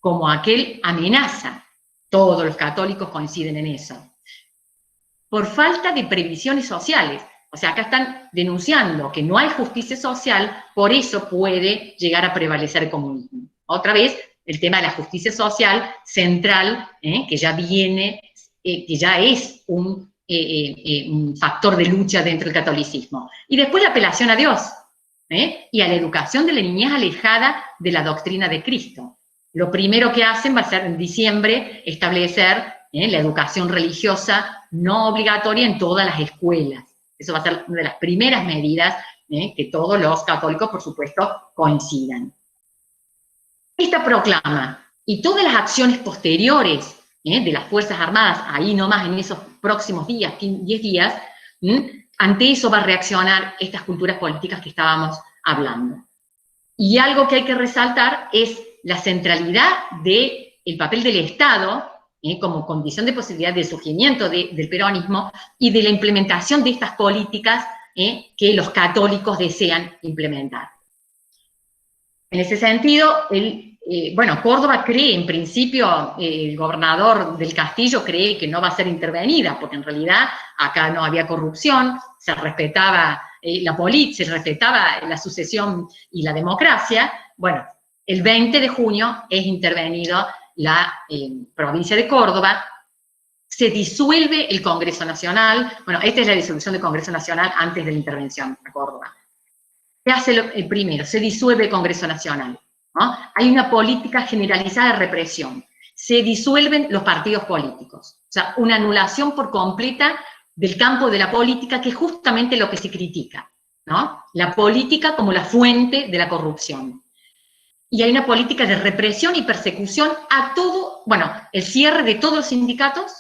como aquel amenaza, todos los católicos coinciden en eso. Por falta de previsiones sociales. O sea, acá están denunciando que no hay justicia social, por eso puede llegar a prevalecer el comunismo. Otra vez, el tema de la justicia social central, que ya viene, que ya es un factor de lucha dentro del catolicismo. Y después la apelación a Dios, y a la educación de la niñez alejada de la doctrina de Cristo. Lo primero que hacen va a ser en diciembre establecer la educación religiosa no obligatoria en todas las escuelas. Eso va a ser una de las primeras medidas, que todos los católicos, por supuesto, coincidan. Esta proclama y todas las acciones posteriores de las Fuerzas Armadas, ahí nomás en esos próximos días, 10 días, ante eso va a reaccionar estas culturas políticas que estábamos hablando. Y algo que hay que resaltar es la centralidad del papel del Estado, como condición de posibilidad del surgimiento del peronismo y de la implementación de estas políticas que los católicos desean implementar. En ese sentido, bueno, Córdoba cree, en principio, el gobernador del Castillo cree que no va a ser intervenida, porque en realidad acá no había corrupción, se respetaba se respetaba la sucesión y la democracia. Bueno, el 20 de junio es intervenido la provincia de Córdoba, se disuelve el Congreso Nacional. Bueno, esta es la disolución del Congreso Nacional antes de la intervención a Córdoba. ¿Qué hace el primero? Se disuelve el Congreso Nacional, ¿no? Hay una política generalizada de represión. Se disuelven los partidos políticos. O sea, una anulación por completa del campo de la política, que es justamente lo que se critica, ¿no? La política como la fuente de la corrupción. Y hay una política de represión y persecución a todo, bueno, el cierre de todos los sindicatos,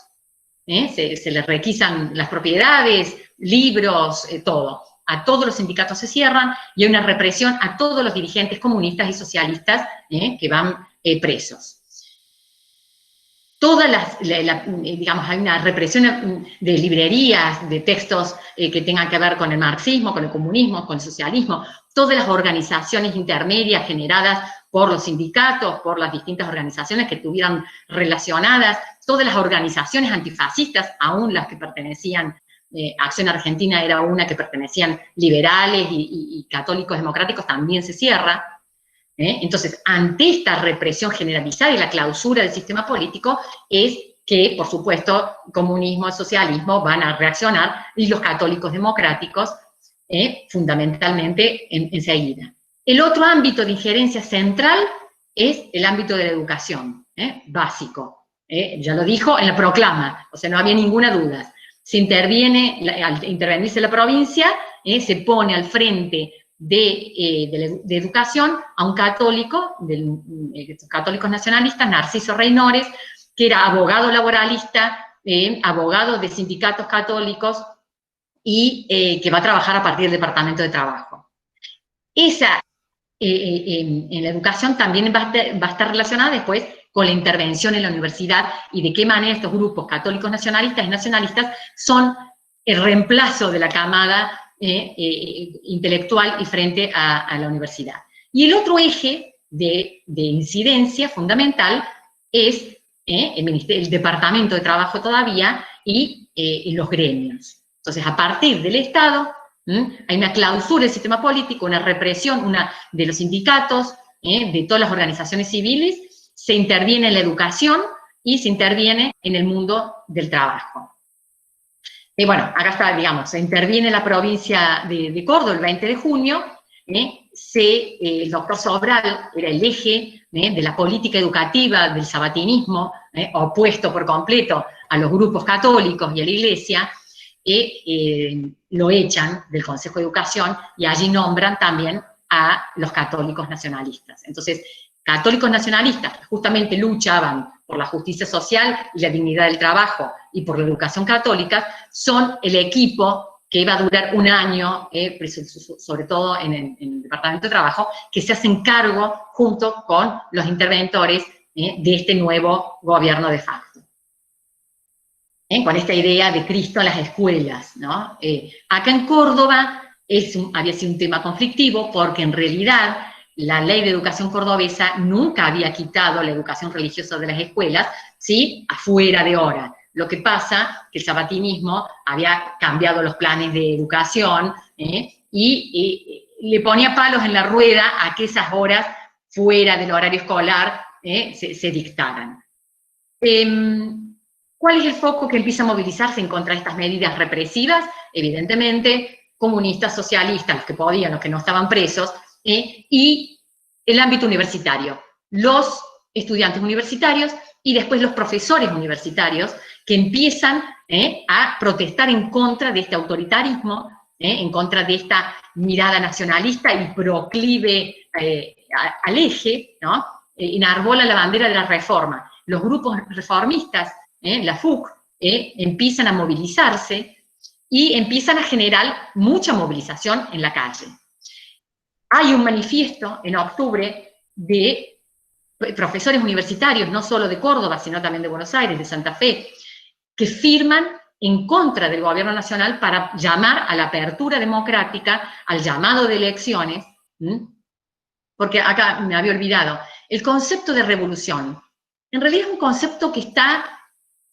se les requisan las propiedades, libros, todo. A todos los sindicatos se cierran y hay una represión a todos los dirigentes comunistas y socialistas que van presos. Digamos, hay una represión de librerías, de textos que tengan que ver con el marxismo, con el comunismo, con el socialismo, todas las organizaciones intermedias generadas por los sindicatos, por las distintas organizaciones que estuvieran relacionadas, todas las organizaciones antifascistas, aún las que pertenecían, Acción Argentina era una que pertenecían liberales y católicos democráticos, también se cierra. Entonces, ante esta represión generalizada y la clausura del sistema político, es que, por supuesto, comunismo y socialismo van a reaccionar, y los católicos democráticos, fundamentalmente, enseguida. El otro ámbito de injerencia central es el ámbito de la educación, básico. Ya lo dijo en la proclama, o sea, no había ninguna duda. Se interviene, al intervenirse la provincia, se pone al frente de educación a un católico, de católicos nacionalistas, Narciso Reynores, que era abogado laboralista, abogado de sindicatos católicos, y que va a trabajar a partir del Departamento de Trabajo. Esa, en la educación también va a estar relacionada después con la intervención en la universidad y de qué manera estos grupos católicos nacionalistas y nacionalistas son el reemplazo de la camada intelectual y frente a la universidad. Y el otro eje de incidencia fundamental es el Departamento de Trabajo todavía y los gremios. Entonces, a partir del Estado, hay una clausura del sistema político, una represión de los sindicatos, de todas las organizaciones civiles, se interviene en la educación y se interviene en el mundo del trabajo. Bueno, acá está, digamos, se interviene la provincia de Córdoba el 20 de junio, el doctor Sobral era el eje de la política educativa del sabatinismo, opuesto por completo a los grupos católicos y a la Iglesia, lo echan del Consejo de Educación y allí nombran también a los católicos nacionalistas. Entonces, católicos nacionalistas que justamente luchaban por la justicia social y la dignidad del trabajo y por la educación católica, son el equipo que va a durar un año, sobre todo en el Departamento de Trabajo, que se hacen cargo junto con los interventores de este nuevo gobierno de facto. Con esta idea de Cristo en las escuelas, ¿no? Acá en Córdoba había sido un tema conflictivo porque en realidad la ley de educación cordobesa nunca había quitado la educación religiosa de las escuelas, ¿sí? Afuera de hora. Lo que pasa que el sabatinismo había cambiado los planes de educación y le ponía palos en la rueda a que esas horas fuera del horario escolar se dictaran. ¿Cuál es el foco que empieza a movilizarse en contra de estas medidas represivas? Evidentemente, comunistas, socialistas, los que podían, los que no estaban presos, y el ámbito universitario, los estudiantes universitarios y después los profesores universitarios que empiezan a protestar en contra de este autoritarismo, en contra de esta mirada nacionalista y proclive al eje, ¿no? Enarbola la bandera de la reforma. Los grupos reformistas, la FUC, empiezan a movilizarse y empiezan a generar mucha movilización en la calle. Hay un manifiesto en octubre de profesores universitarios, no solo de Córdoba, sino también de Buenos Aires, de Santa Fe, que firman en contra del gobierno nacional para llamar a la apertura democrática, al llamado de elecciones, porque acá me había olvidado, el concepto de revolución, en realidad es un concepto que está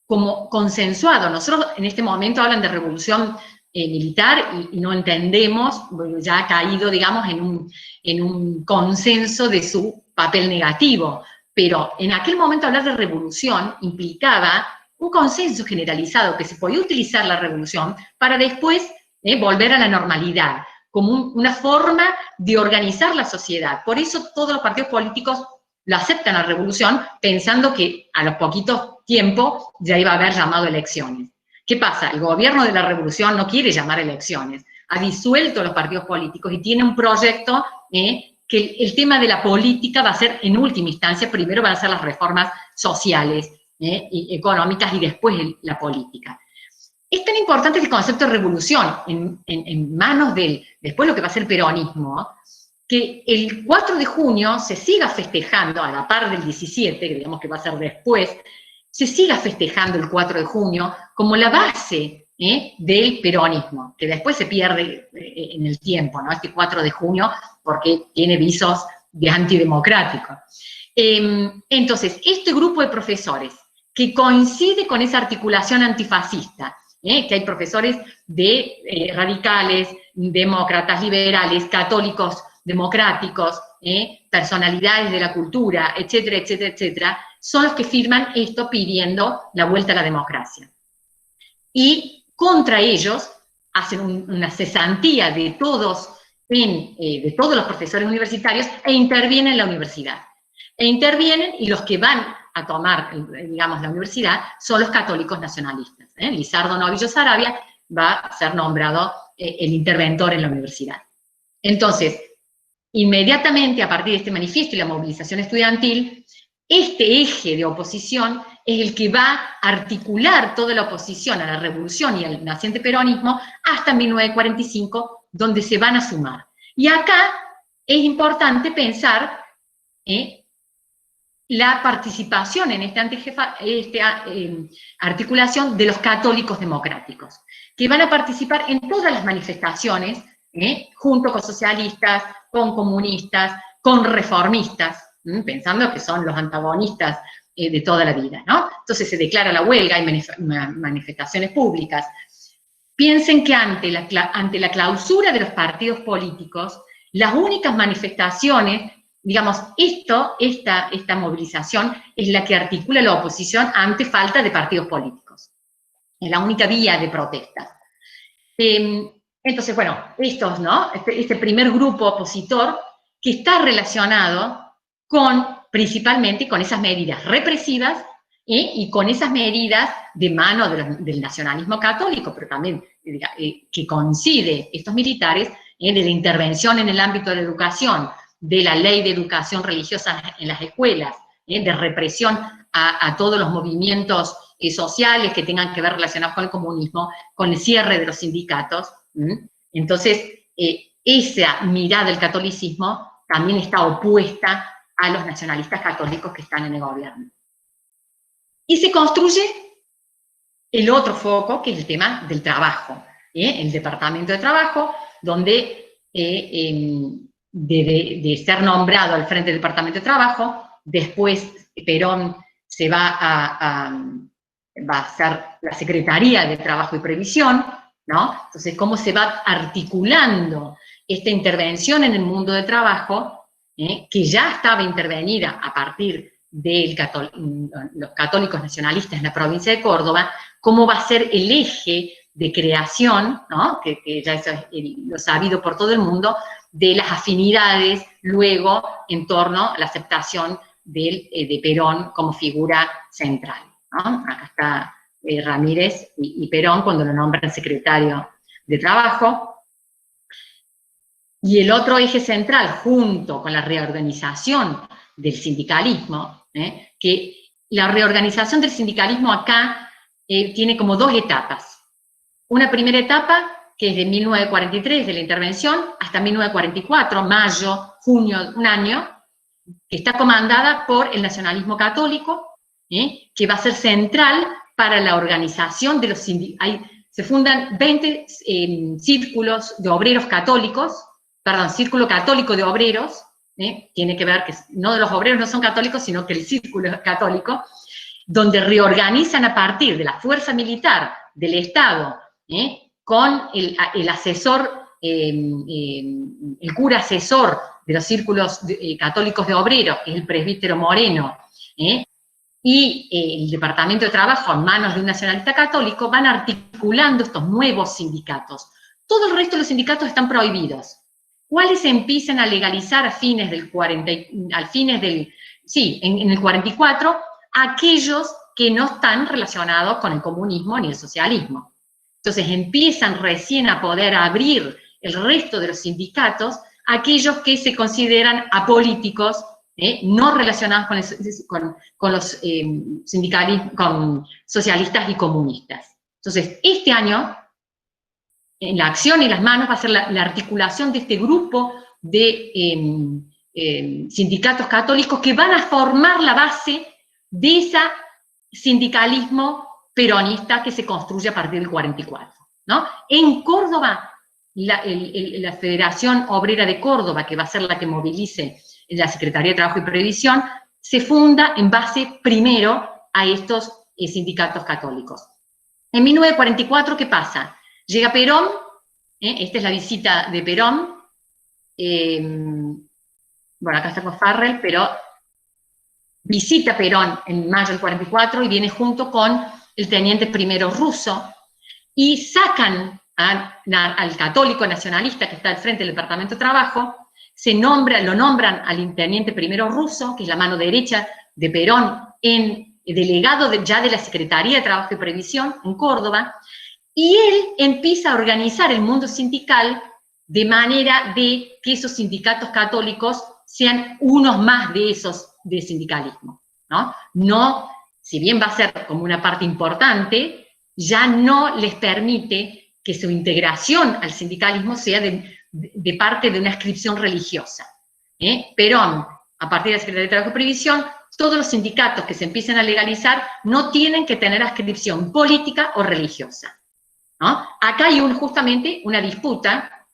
como consensuado. Nosotros en este momento hablan de revolución militar y no entendemos, ya ha caído, digamos, en un consenso de su papel negativo, pero en aquel momento hablar de revolución implicaba un consenso generalizado que se podía utilizar la revolución para después volver a la normalidad, como una forma de organizar la sociedad. Por eso todos los partidos políticos lo aceptan a la revolución pensando que a los poquitos tiempos ya iba a haber llamado elecciones. ¿Qué pasa? El gobierno de la revolución no quiere llamar elecciones, ha disuelto los partidos políticos y tiene un proyecto que el tema de la política va a ser en última instancia, primero van a ser las reformas sociales y económicas y después la política. Es tan importante el concepto de revolución en manos del, después lo que va a ser el peronismo, que el 4 de junio se siga festejando, a la par del 17, que digamos que va a ser después, se siga festejando el 4 de junio como la base del peronismo, que después se pierde en el tiempo, ¿no? Este 4 de junio, porque tiene visos de antidemocrático. Entonces, este grupo de profesores, que coincide con esa articulación antifascista, que hay profesores de radicales, demócratas, liberales, católicos, democráticos, personalidades de la cultura, etcétera, etcétera, etcétera, son los que firman esto pidiendo la vuelta a la democracia. Y contra ellos hacen una cesantía de todos los profesores universitarios e intervienen en la universidad. E intervienen y los que van a tomar, digamos, la universidad son los católicos nacionalistas. Lizardo Novillo Saravia va a ser nombrado el interventor en la universidad. Entonces, inmediatamente a partir de este manifiesto y la movilización estudiantil, este eje de oposición es el que va a articular toda la oposición a la revolución y al naciente peronismo hasta 1945, donde se van a sumar. Y acá es importante pensar la participación en esta articulación de los católicos democráticos, que van a participar en todas las manifestaciones, junto con socialistas, con comunistas, con reformistas, pensando que son los antagonistas de toda la vida, ¿no? Entonces se declara la huelga, hay manifestaciones públicas. Piensen que ante la clausura de los partidos políticos, las únicas manifestaciones, digamos, esta movilización es la que articula la oposición ante falta de partidos políticos. Es la única vía de protesta. Entonces, bueno, estos, ¿no? Este primer grupo opositor que está relacionado principalmente con esas medidas represivas y con esas medidas de mano del nacionalismo católico, pero también que coincide estos militares de la intervención en el ámbito de la educación, de la ley de educación religiosa en las escuelas, de represión a todos los movimientos sociales que tengan que ver relacionados con el comunismo, con el cierre de los sindicatos. Entonces, esa mirada del catolicismo también está opuesta a los nacionalistas católicos que están en el gobierno. Y se construye el otro foco, que es el tema del trabajo, el Departamento de Trabajo, donde debe de ser nombrado al frente del Departamento de Trabajo, después Perón se va a hacer la Secretaría de Trabajo y Previsión, ¿no? Entonces, cómo se va articulando esta intervención en el mundo del trabajo, que ya estaba intervenida a partir de los católicos nacionalistas en la provincia de Córdoba, cómo va a ser el eje de creación, ¿no? que ya es lo sabido por todo el mundo, de las afinidades luego en torno a la aceptación de Perón como figura central, ¿no? Acá está Ramírez y Perón cuando lo nombran secretario de Trabajo. Y el otro eje central, junto con la reorganización del sindicalismo, que la reorganización del sindicalismo acá tiene como dos etapas. Una primera etapa, que es de 1943, de la intervención, hasta 1944, mayo, junio, un año, que está comandada por el nacionalismo católico, que va a ser central para la organización de los sindicatos. Se fundan 20 círculos de obreros católicos, perdón, Círculo Católico de Obreros, tiene que ver que no de los obreros no son católicos, sino que el círculo es católico, donde reorganizan a partir de la fuerza militar del Estado, con el asesor, el cura asesor de los círculos católicos de obreros, que es el presbítero Moreno, y el Departamento de Trabajo, en manos de un nacionalista católico, van articulando estos nuevos sindicatos. Todo el resto de los sindicatos están prohibidos. ¿Cuáles se empiezan a legalizar a fines del 40, en el 44? Aquellos que no están relacionados con el comunismo ni el socialismo. Entonces empiezan recién a poder abrir el resto de los sindicatos aquellos que se consideran apolíticos, no relacionados con los con socialistas y comunistas. Entonces, este año, en la acción y las manos va a ser la articulación de este grupo de sindicatos católicos que van a formar la base de ese sindicalismo peronista que se construye a partir del 44, ¿no? En Córdoba, la Federación Obrera de Córdoba, que va a ser la que movilice la Secretaría de Trabajo y Previsión, se funda en base primero a estos sindicatos católicos. En 1944, ¿qué pasa? Llega Perón, esta es la visita de Perón, bueno, acá está con Farrell, pero visita Perón en mayo del 44 y viene junto con el teniente primero Russo, y sacan al católico nacionalista que está al frente del Departamento de Trabajo, lo nombran al teniente primero Russo, que es la mano derecha de Perón, en delegado ya de la Secretaría de Trabajo y Previsión en Córdoba, y él empieza a organizar el mundo sindical de manera de que esos sindicatos católicos sean unos más de esos de sindicalismo, ¿no? No, si bien va a ser como una parte importante, ya no les permite que su integración al sindicalismo sea de parte de una adscripción religiosa. Perón, a partir de la Secretaría de Trabajo y Previsión, todos los sindicatos que se empiecen a legalizar no tienen que tener adscripción política o religiosa, ¿no? Acá hay justamente una disputa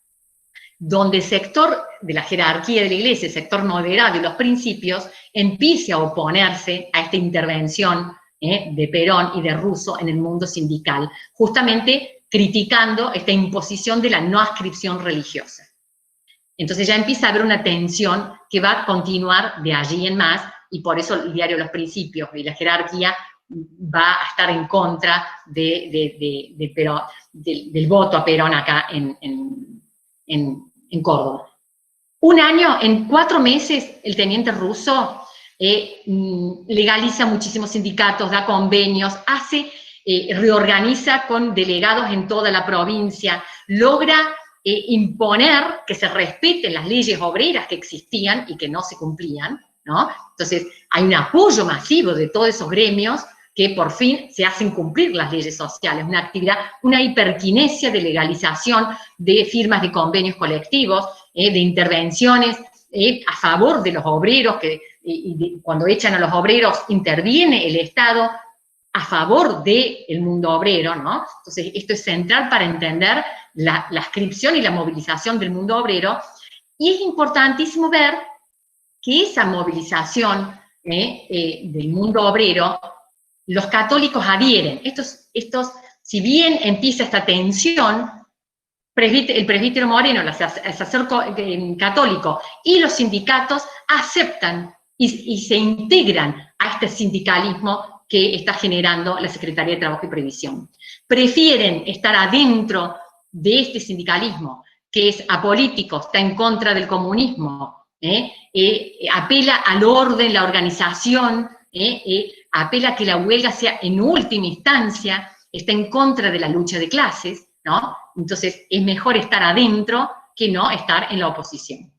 donde el sector de la jerarquía de la Iglesia, el sector moderado y los principios, empiece a oponerse a esta intervención de Perón y de Russo en el mundo sindical, justamente criticando esta imposición de la no adscripción religiosa. Entonces ya empieza a haber una tensión que va a continuar de allí en más, y por eso el diario Los Principios y la jerarquía va a estar en contra del voto a Perón acá en Córdoba. Un año, en 4 meses, el teniente Russo legaliza muchísimos sindicatos, da convenios, reorganiza con delegados en toda la provincia, logra imponer que se respeten las leyes obreras que existían y que no se cumplían, ¿no? Entonces, hay un apoyo masivo de todos esos gremios que por fin se hacen cumplir las leyes sociales, una actividad, una hiperquinesia de legalización de firmas de convenios colectivos, de intervenciones a favor de los obreros, cuando echan a los obreros interviene el Estado a favor del mundo obrero, ¿no? Entonces, esto es central para entender la adscripción y la movilización del mundo obrero, y es importantísimo ver que esa movilización del mundo obrero, los católicos adhieren. Si bien empieza esta tensión, el presbítero Moreno, el asesor católico y los sindicatos aceptan y se integran a este sindicalismo que está generando la Secretaría de Trabajo y Previsión. Prefieren estar adentro de este sindicalismo, que es apolítico, está en contra del comunismo, apela al orden, la organización, apela a que la huelga sea en última instancia, está en contra de la lucha de clases, ¿no? Entonces es mejor estar adentro que no estar en la oposición.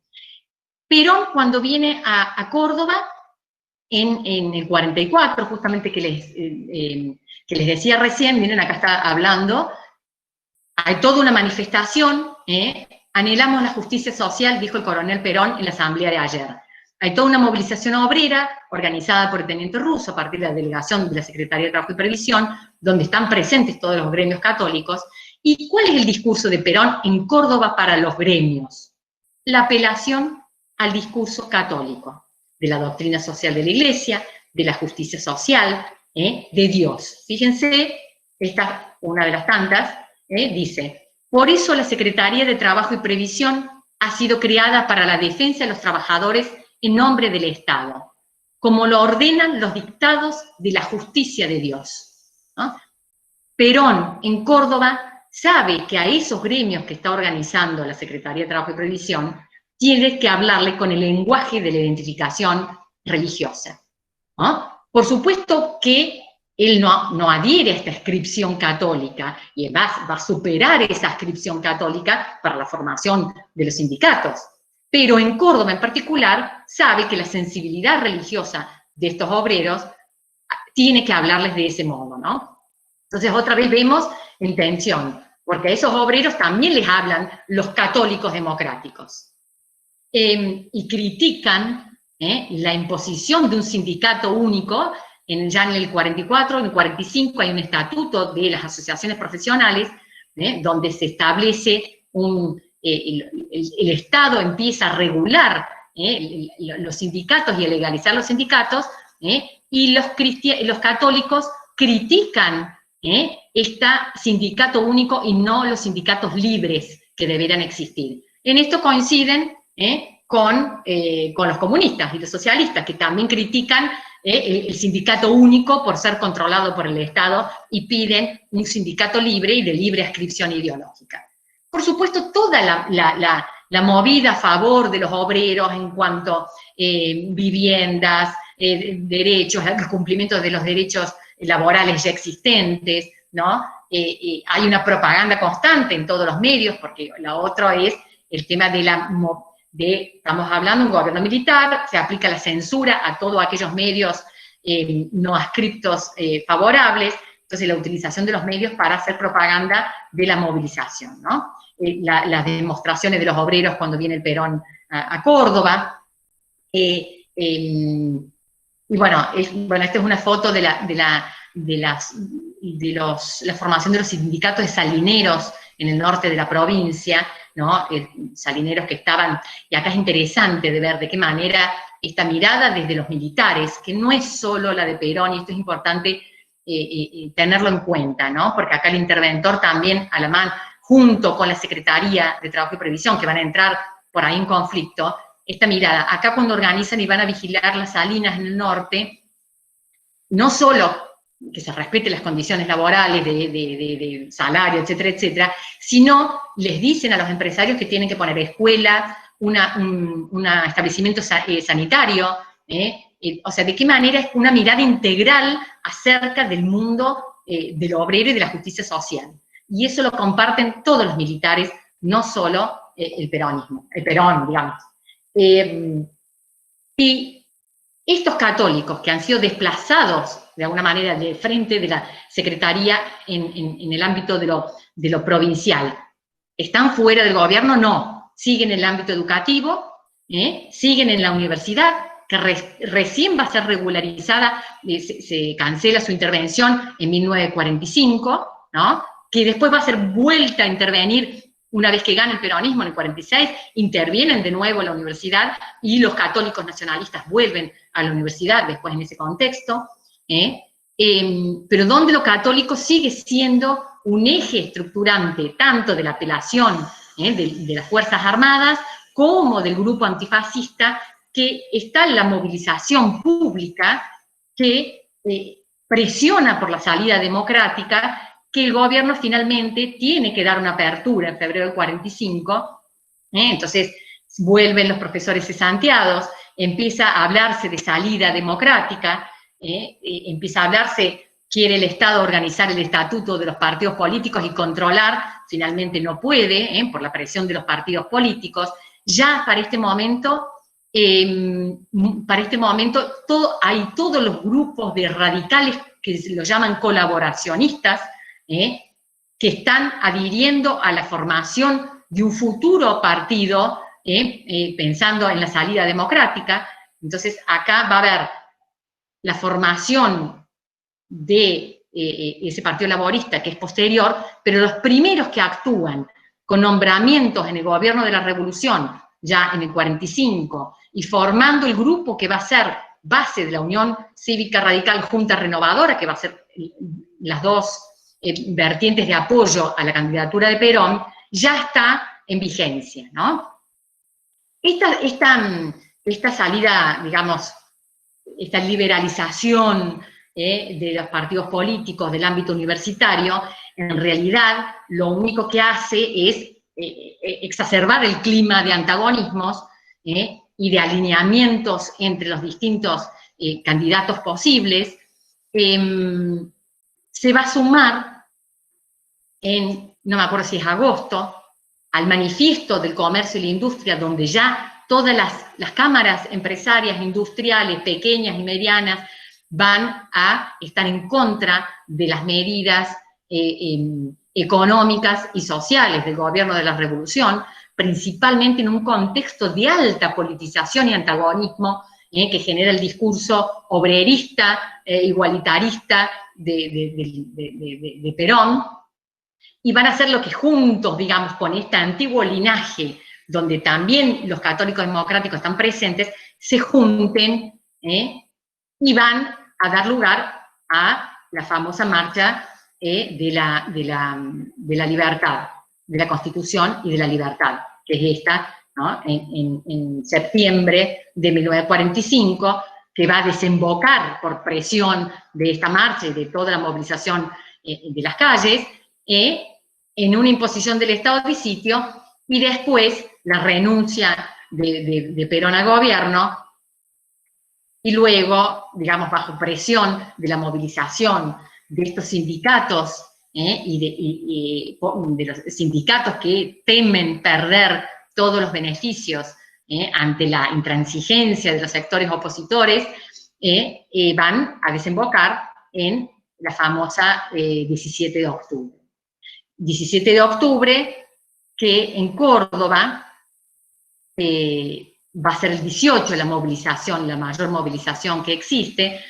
Perón, cuando viene a Córdoba, en el 44, justamente que les decía recién, miren, acá está hablando, hay toda una manifestación, anhelamos la justicia social, dijo el coronel Perón en la asamblea de ayer. Hay toda una movilización obrera organizada por el teniente Russo a partir de la delegación de la Secretaría de Trabajo y Previsión, donde están presentes todos los gremios católicos. ¿Y cuál es el discurso de Perón en Córdoba para los gremios? La apelación al discurso católico, de la doctrina social de la Iglesia, de la justicia social, de Dios. Fíjense, esta una de las tantas, dice: por eso la Secretaría de Trabajo y Previsión ha sido creada para la defensa de los trabajadores en nombre del Estado, como lo ordenan los dictados de la justicia de Dios, ¿no? Perón, en Córdoba, sabe que a esos gremios que está organizando la Secretaría de Trabajo y Previsión, tiene que hablarle con el lenguaje de la identificación religiosa, ¿no? Por supuesto que él no adhiere a esta ascripción católica y va a superar esa ascripción católica para la formación de los sindicatos. Pero en Córdoba en particular sabe que la sensibilidad religiosa de estos obreros tiene que hablarles de ese modo, ¿no? Entonces otra vez vemos en tensión, porque a esos obreros también les hablan los católicos democráticos. Y critican la imposición de un sindicato único. Ya en el 44, en el 45 hay un estatuto de las asociaciones profesionales, donde se establece el Estado empieza a regular los sindicatos y a legalizar los sindicatos, y los católicos critican este sindicato único y no los sindicatos libres que deberían existir. En esto coinciden con los comunistas y los socialistas, que también critican el sindicato único por ser controlado por el Estado y piden un sindicato libre y de libre adscripción ideológica. Por supuesto, toda la movida a favor de los obreros en cuanto a viviendas, derechos, el cumplimiento de los derechos laborales ya existentes, ¿no? Hay una propaganda constante en todos los medios, porque la otra es el tema estamos hablando de un gobierno militar, se aplica la censura a todos aquellos medios no adscriptos favorables, entonces la utilización de los medios para hacer propaganda de la movilización, ¿no? Las demostraciones de los obreros cuando viene el Perón a Córdoba. Y bueno, esta es una foto de la formación de los sindicatos de salineros en el norte de la provincia, ¿no? Salineros que estaban, y acá es interesante de ver de qué manera esta mirada desde los militares, que no es solo la de Perón, y esto es importante tenerlo en cuenta, ¿no? Porque acá el interventor también, a la mano, junto con la Secretaría de Trabajo y Previsión, que van a entrar por ahí en conflicto, esta mirada, acá cuando organizan y van a vigilar las salinas en el norte, no solo que se respeten las condiciones laborales de salario, etcétera, etcétera, sino les dicen a los empresarios que tienen que poner escuela, un establecimiento sanitario, o sea, de qué manera es una mirada integral acerca del mundo del obrero y de la justicia social. Y eso lo comparten todos los militares, no solo el Perón, digamos. Y estos católicos que han sido desplazados de alguna manera de frente de la Secretaría en el ámbito de lo provincial, ¿están fuera del gobierno? No, siguen en el ámbito educativo, siguen en la universidad, que recién va a ser regularizada, se cancela su intervención en 1945, ¿no? Que después va a ser vuelta a intervenir una vez que gana el peronismo en el 46, intervienen de nuevo en la universidad y los católicos nacionalistas vuelven a la universidad después en ese contexto, pero donde lo católico sigue siendo un eje estructurante tanto de la apelación de las Fuerzas Armadas como del grupo antifascista, que está en la movilización pública que presiona por la salida democrática, que el gobierno finalmente tiene que dar una apertura en febrero del 45, entonces vuelven los profesores cesanteados, empieza a hablarse de salida democrática, empieza a hablarse, quiere el Estado organizar el estatuto de los partidos políticos y controlar, finalmente no puede, por la presión de los partidos políticos. Ya para este momento hay todos los grupos de radicales que se los llaman colaboracionistas, que están adhiriendo a la formación de un futuro partido, pensando en la salida democrática. Entonces acá va a haber la formación de ese partido laborista que es posterior, pero los primeros que actúan con nombramientos en el gobierno de la Revolución, ya en el 45 y formando el grupo que va a ser base de la Unión Cívica Radical Junta Renovadora, que va a ser las dos vertientes de apoyo a la candidatura de Perón, ya está en vigencia, ¿no? Esta salida, digamos, esta liberalización de los partidos políticos del ámbito universitario, en realidad lo único que hace es exacerbar el clima de antagonismos y de alineamientos entre los distintos candidatos posibles. Se va a sumar no me acuerdo si es agosto, al manifiesto del comercio y la industria, donde ya todas las cámaras empresarias, industriales, pequeñas y medianas, van a estar en contra de las medidas económicas y sociales del gobierno de la revolución, principalmente en un contexto de alta politización y antagonismo que genera el discurso obrerista, igualitarista de Perón, y van a hacer lo que juntos, digamos, con este antiguo linaje, donde también los católicos democráticos están presentes, se junten y van a dar lugar a la famosa marcha de la libertad, de la Constitución y de la libertad, que es esta, ¿no? en septiembre de 1945, que va a desembocar por presión de esta marcha y de toda la movilización de las calles, en una imposición del estado de sitio, y después la renuncia de Perón al gobierno, y luego, digamos, bajo presión de la movilización de estos sindicatos, y de los sindicatos que temen perder todos los beneficios ante la intransigencia de los sectores opositores, van a desembocar en la famosa 17 de octubre. 17 de octubre, que en Córdoba va a ser el 18 la movilización, la mayor movilización que existe.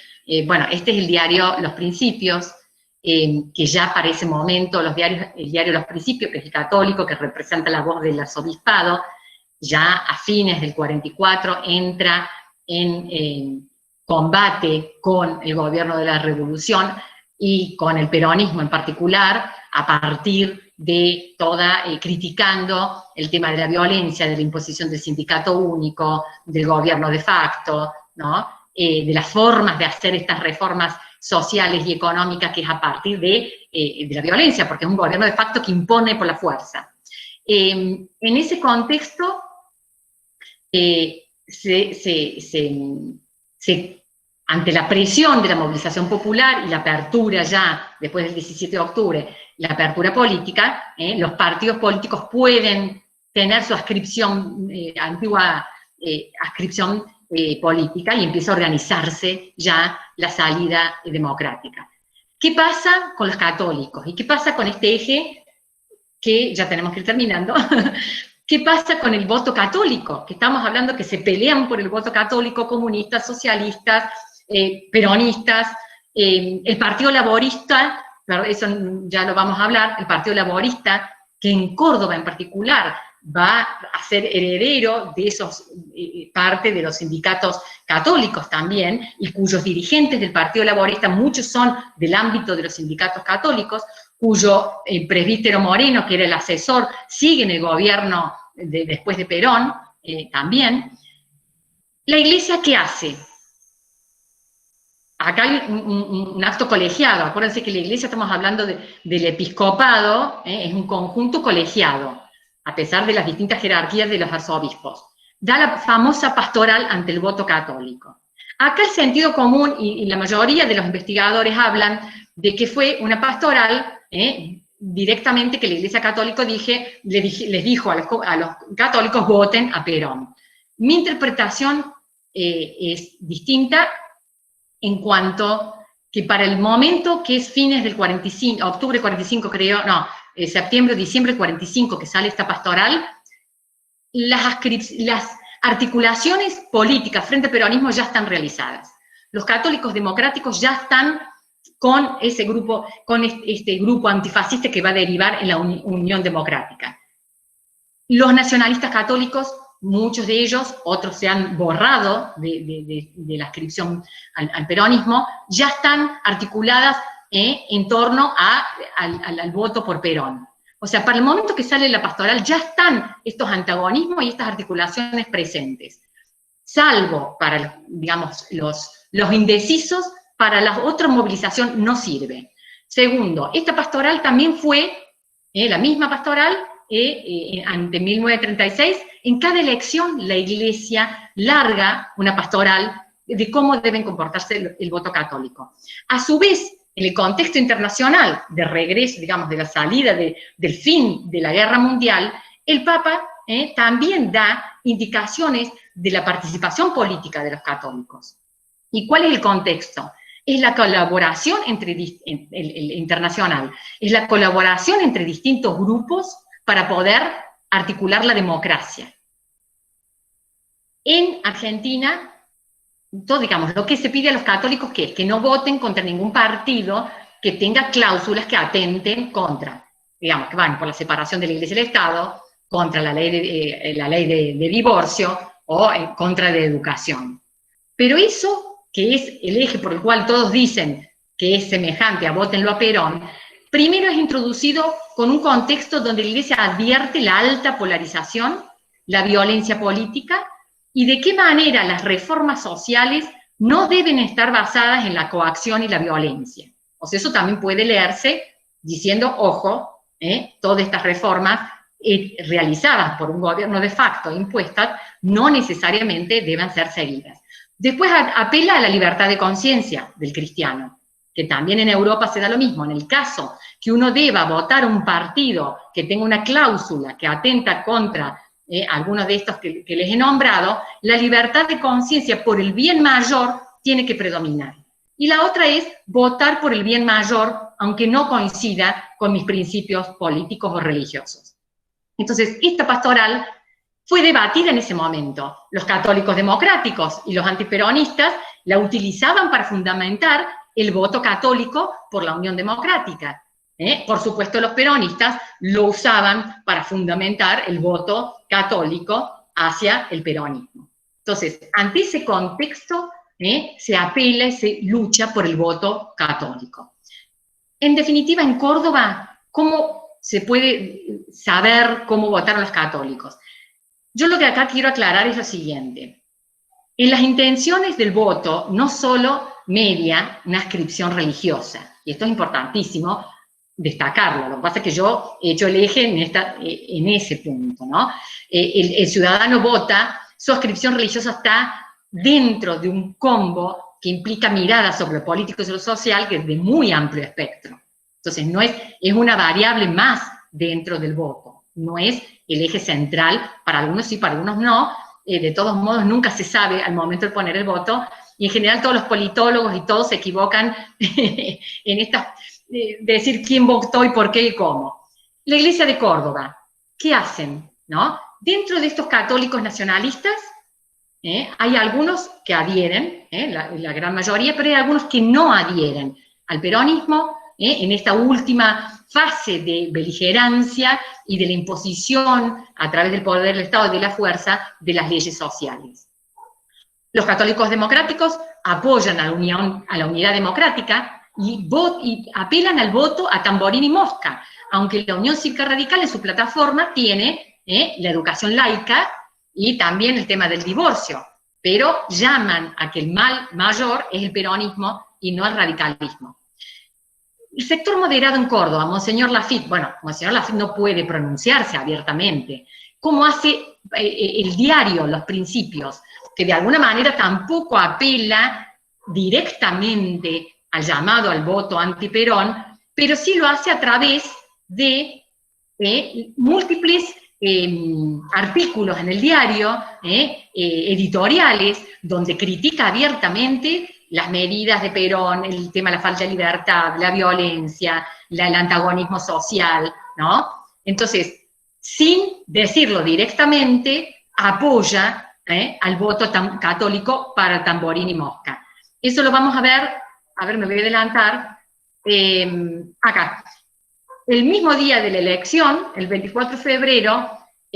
Bueno, este es el diario Los Principios, que ya para ese momento, el diario Los Principios, que es el católico, que representa la voz del arzobispado, ya a fines del 44 entra en combate con el gobierno de la revolución y con el peronismo en particular, a partir de criticando el tema de la violencia, de la imposición del sindicato único, del gobierno de facto, ¿no? De las formas de hacer estas reformas sociales y económicas, que es a partir de la violencia, porque es un gobierno de facto que impone por la fuerza. En ese contexto, ante la presión de la movilización popular y la apertura ya, después del 17 de octubre, la apertura política, los partidos políticos pueden tener su adscripción, antigua adscripción política, y empieza a organizarse ya la salida democrática. ¿Qué pasa con los católicos? ¿Y qué pasa con este eje, que ya tenemos que ir terminando? ¿Qué pasa con el voto católico? Que estamos hablando que se pelean por el voto católico, comunistas, socialistas, peronistas, el Partido Laborista, eso ya lo vamos a hablar, el Partido Laborista, que en Córdoba en particular va a ser heredero de esos, parte de los sindicatos católicos también, y cuyos dirigentes del Partido Laborista, muchos son del ámbito de los sindicatos católicos, cuyo presbítero Moreno, que era el asesor, sigue en el gobierno después de Perón también. ¿La Iglesia qué hace? Acá hay un acto colegiado. Acuérdense que la Iglesia, estamos hablando del episcopado, es un conjunto colegiado, a pesar de las distintas jerarquías de los arzobispos. Da la famosa pastoral ante el voto católico. Acá el sentido común y la mayoría de los investigadores hablan de que fue una pastoral directamente que la Iglesia Católica les dijo a los católicos: voten a Perón. Mi interpretación es distinta, en cuanto que para el momento que es fines del 45, octubre 45 creo, no, septiembre, diciembre 45 que sale esta pastoral, las articulaciones políticas frente al peronismo ya están realizadas. Los católicos democráticos ya están con ese grupo, con este grupo antifascista que va a derivar en la Unión Democrática. Los nacionalistas católicos muchos de ellos, otros se han borrado de la adscripción al peronismo, ya están articuladas en torno al voto por Perón. O sea, para el momento que sale la pastoral ya están estos antagonismos y estas articulaciones presentes. Salvo para, digamos, los indecisos, para la otra movilización no sirve. Segundo, esta pastoral también fue, la misma pastoral, ante 1936, en cada elección la Iglesia larga una pastoral de cómo deben comportarse el voto católico. A su vez, en el contexto internacional de regreso, digamos, de la salida del fin de la Guerra Mundial, el Papa también da indicaciones de la participación política de los católicos. ¿Y cuál es el contexto? Es la colaboración internacional, es la colaboración entre distintos grupos para poder articular la democracia. En Argentina, todo, digamos, lo que se pide a los católicos es que no voten contra ningún partido que tenga cláusulas que atenten contra, digamos, que van por la separación de la Iglesia y el Estado, contra la ley de divorcio o contra de educación. Pero eso, que es el eje por el cual todos dicen que es semejante a votenlo a Perón, primero es introducido con un contexto donde la Iglesia advierte la alta polarización, la violencia política, y de qué manera las reformas sociales no deben estar basadas en la coacción y la violencia. O sea, eso también puede leerse diciendo, ojo, todas estas reformas realizadas por un gobierno de facto, impuestas, no necesariamente deben ser seguidas. Después apela a la libertad de conciencia del cristiano, que también en Europa se da lo mismo. En el caso que uno deba votar un partido que tenga una cláusula que atenta contra algunos de estos que les he nombrado, la libertad de conciencia por el bien mayor tiene que predominar. Y la otra es votar por el bien mayor, aunque no coincida con mis principios políticos o religiosos. Entonces, esta pastoral fue debatida en ese momento. Los católicos democráticos y los antiperonistas la utilizaban para fundamentar el voto católico por la Unión Democrática. Por supuesto, los peronistas lo usaban para fundamentar el voto católico hacia el peronismo. Entonces, ante ese contexto, se apela y se lucha por el voto católico. En definitiva, en Córdoba, ¿cómo se puede saber cómo votaron los católicos? Yo lo que acá quiero aclarar es lo siguiente. En las intenciones del voto no solo media una adscripción religiosa, y esto es importantísimo destacarlo. Lo que pasa es que yo he hecho el eje en ese punto, ¿no? El ciudadano vota, su adscripción religiosa está dentro de un combo que implica miradas sobre lo político y lo social, que es de muy amplio espectro. Entonces, no es una variable más dentro del voto, no es el eje central, para algunos sí, para algunos no. De todos modos, nunca se sabe al momento de poner el voto, y en general todos los politólogos y todos se equivocan en estas, de decir quién votó y por qué y cómo. La Iglesia de Córdoba, ¿qué hacen? ¿No? Dentro de estos católicos nacionalistas, hay algunos que adhieren, la gran mayoría, pero hay algunos que no adhieren al peronismo, en esta última fase de beligerancia y de la imposición a través del poder del Estado y de la fuerza de las leyes sociales. Los católicos democráticos apoyan a la unidad democrática y apelan al voto a tamborín y mosca, aunque la Unión Cívica Radical en su plataforma tiene la educación laica y también el tema del divorcio, pero llaman a que el mal mayor es el peronismo y no el radicalismo. El sector moderado en Córdoba, Monseñor Lafitte, bueno, Monseñor Lafitte no puede pronunciarse abiertamente. ¿Cómo hace el diario Los Principios? Que de alguna manera tampoco apela directamente al llamado al voto anti-Perón, pero sí lo hace a través de múltiples artículos en el diario, editoriales, donde critica abiertamente las medidas de Perón, el tema de la falta de libertad, la violencia, el antagonismo social, ¿no? Entonces, sin decirlo directamente, apoya al voto católico para tamborín y mosca. Eso lo vamos a ver, me voy a adelantar, acá. El mismo día de la elección, el 24 de febrero,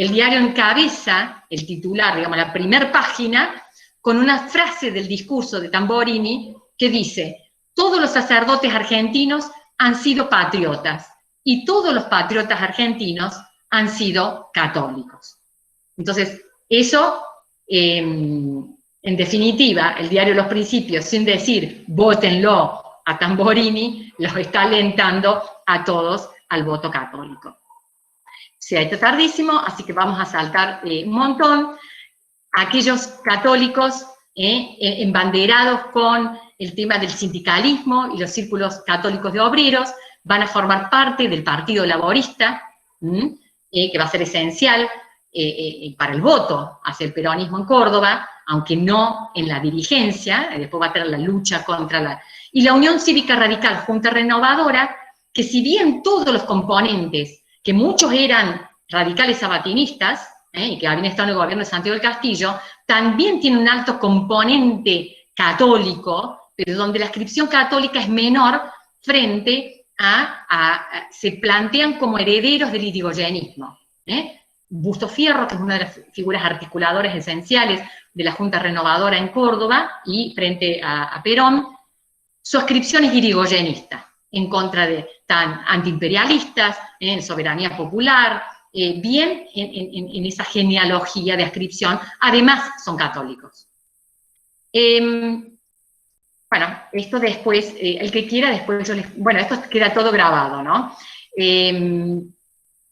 el diario encabeza el titular, digamos, la primera página, con una frase del discurso de Tamborini que dice: todos los sacerdotes argentinos han sido patriotas y todos los patriotas argentinos han sido católicos. Entonces, eso, en definitiva, el diario Los Principios, sin decir vótenlo a Tamborini, los está alentando a todos al voto católico. Se ha hecho tardísimo, así que vamos a saltar un montón. Aquellos católicos embanderados con el tema del sindicalismo y los círculos católicos de obreros van a formar parte del Partido Laborista, que va a ser esencial para el voto hacia el peronismo en Córdoba, aunque no en la dirigencia. Después va a tener la lucha contra la... Y la Unión Cívica Radical Junta Renovadora, que si bien todos los componentes, que muchos eran radicales sabatinistas, y que habían estado en el gobierno de Santiago del Castillo, también tiene un alto componente católico, pero donde la inscripción católica es menor frente se plantean como herederos del irigoyenismo. Busto Fierro, que es una de las figuras articuladoras esenciales de la Junta Renovadora en Córdoba, y frente a Perón, su inscripción es irigoyenista, en contra de tan antiimperialistas, soberanía popular, bien en esa genealogía de adscripción. Además son católicos. Bueno, esto después, el que quiera después yo les... Bueno, esto queda todo grabado, ¿no?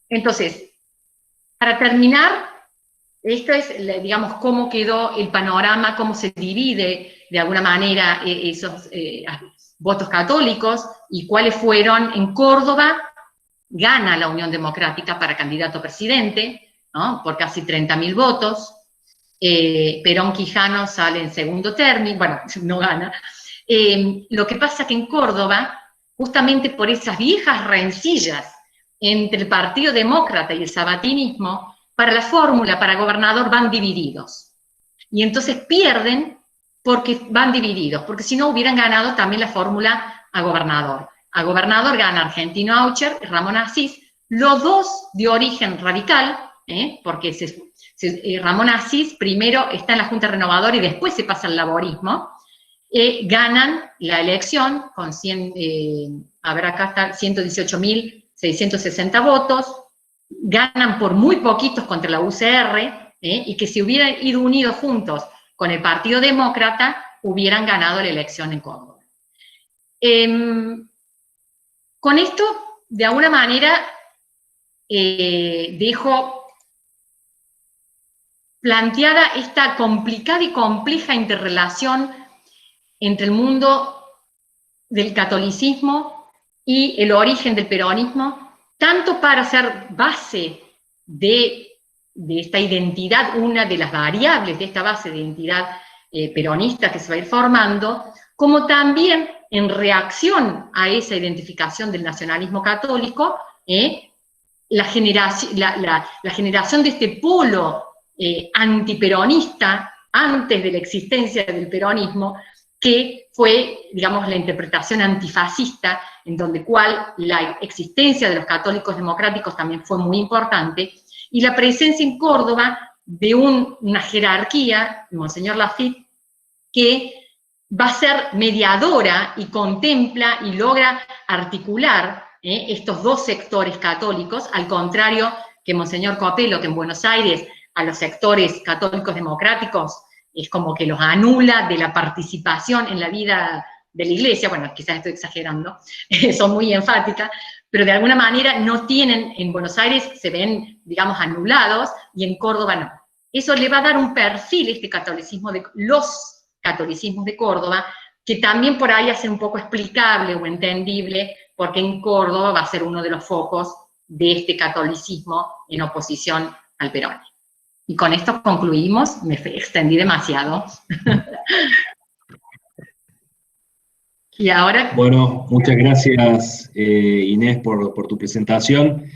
Entonces, para terminar, esto es, digamos, cómo quedó el panorama, cómo se divide de alguna manera esos votos católicos y cuáles fueron. En Córdoba gana la Unión Democrática para candidato a presidente, ¿no? Por casi 30.000 votos. Perón Quijano sale en segundo término, bueno, no gana. Lo que pasa es que en Córdoba, justamente por esas viejas rencillas entre el Partido Demócrata y el sabatinismo, para la fórmula para gobernador van divididos. Y entonces pierden porque van divididos, porque si no hubieran ganado también la fórmula a gobernador. A gobernador gana Argentino Aucher y Ramón Asís, los dos de origen radical, porque Ramón Asís primero está en la Junta Renovadora y después se pasa al laborismo. Ganan la elección con 118.660 votos, ganan por muy poquitos contra la UCR, y que si hubieran ido unidos juntos con el Partido Demócrata, hubieran ganado la elección en Córdoba. Con esto, de alguna manera, dejo planteada esta complicada y compleja interrelación entre el mundo del catolicismo y el origen del peronismo, tanto para ser base de esta identidad, una de las variables de esta base de identidad peronista que se va a ir formando, como también en reacción a esa identificación del nacionalismo católico, la generación de este polo antiperonista antes de la existencia del peronismo, que fue, digamos, la interpretación antifascista, en donde la existencia de los católicos democráticos también fue muy importante, y la presencia en Córdoba de una jerarquía, Monseñor Lafitte, que va a ser mediadora y contempla y logra articular estos dos sectores católicos, al contrario que Monseñor Copelo, que en Buenos Aires a los sectores católicos democráticos es como que los anula de la participación en la vida de la Iglesia. Bueno, quizás estoy exagerando, son muy enfáticas, pero de alguna manera no tienen, en Buenos Aires se ven, digamos, anulados, y en Córdoba no. Eso le va a dar un perfil, este catolicismo los catolicismos de Córdoba, que también por ahí hace un poco explicable o entendible, porque en Córdoba va a ser uno de los focos de este catolicismo en oposición al peronismo. Y con esto concluimos, me extendí demasiado. Y ahora... Bueno, muchas gracias Inés por tu presentación.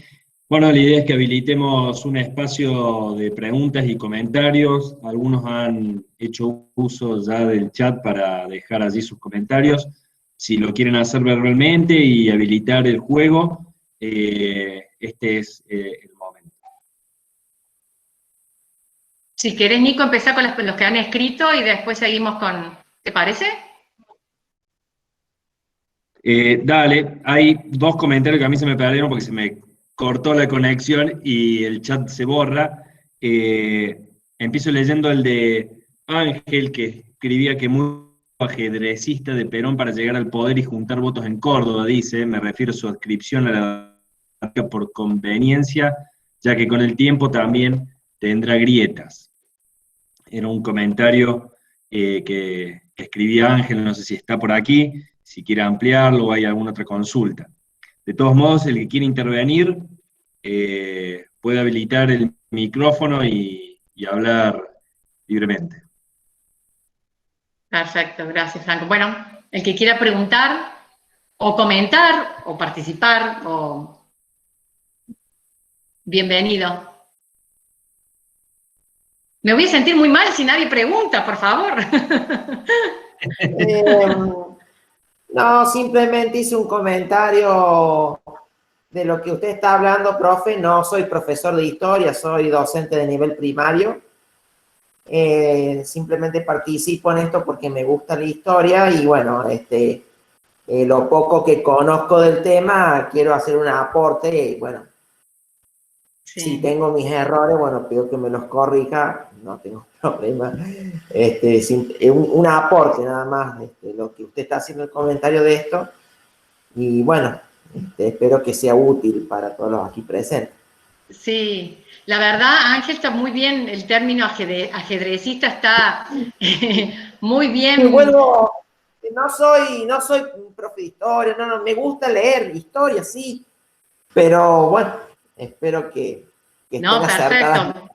Bueno, la idea es que habilitemos un espacio de preguntas y comentarios. Algunos han hecho uso ya del chat para dejar allí sus comentarios. Si lo quieren hacer verbalmente y habilitar el juego, este es el momento. Si querés, Nico, empezar con los que han escrito y después seguimos con... ¿Te parece? Dale, hay dos comentarios que a mí se me perdieron porque se me cortó la conexión y el chat se borra. Empiezo leyendo el de Ángel, que escribía que muy ajedrecista de Perón para llegar al poder y juntar votos en Córdoba, dice, me refiero a su adscripción a la por conveniencia, ya que con el tiempo también tendrá grietas. Era un comentario que escribía Ángel, no sé si está por aquí, si quiere ampliarlo o hay alguna otra consulta. De todos modos, el que quiere intervenir puede habilitar el micrófono y hablar libremente. Perfecto, gracias, Franco. Bueno, el que quiera preguntar o comentar o participar, o bienvenido. Me voy a sentir muy mal si nadie pregunta, por favor. No, simplemente hice un comentario de lo que usted está hablando, profe. No soy profesor de historia, soy docente de nivel primario. Simplemente participo en esto porque me gusta la historia y bueno, lo poco que conozco del tema, quiero hacer un aporte y bueno, sí. Si tengo mis errores, bueno, pido que me los corrija, no tengo problema. Un aporte nada más, lo que usted está haciendo el comentario de esto y bueno, espero que sea útil para todos los aquí presentes. Sí, la verdad, Ángel, está muy bien, el término ajedrecista está muy bien. Y bueno, no soy un profe de historia, no, me gusta leer historia, sí, pero bueno, espero que no, perfecto,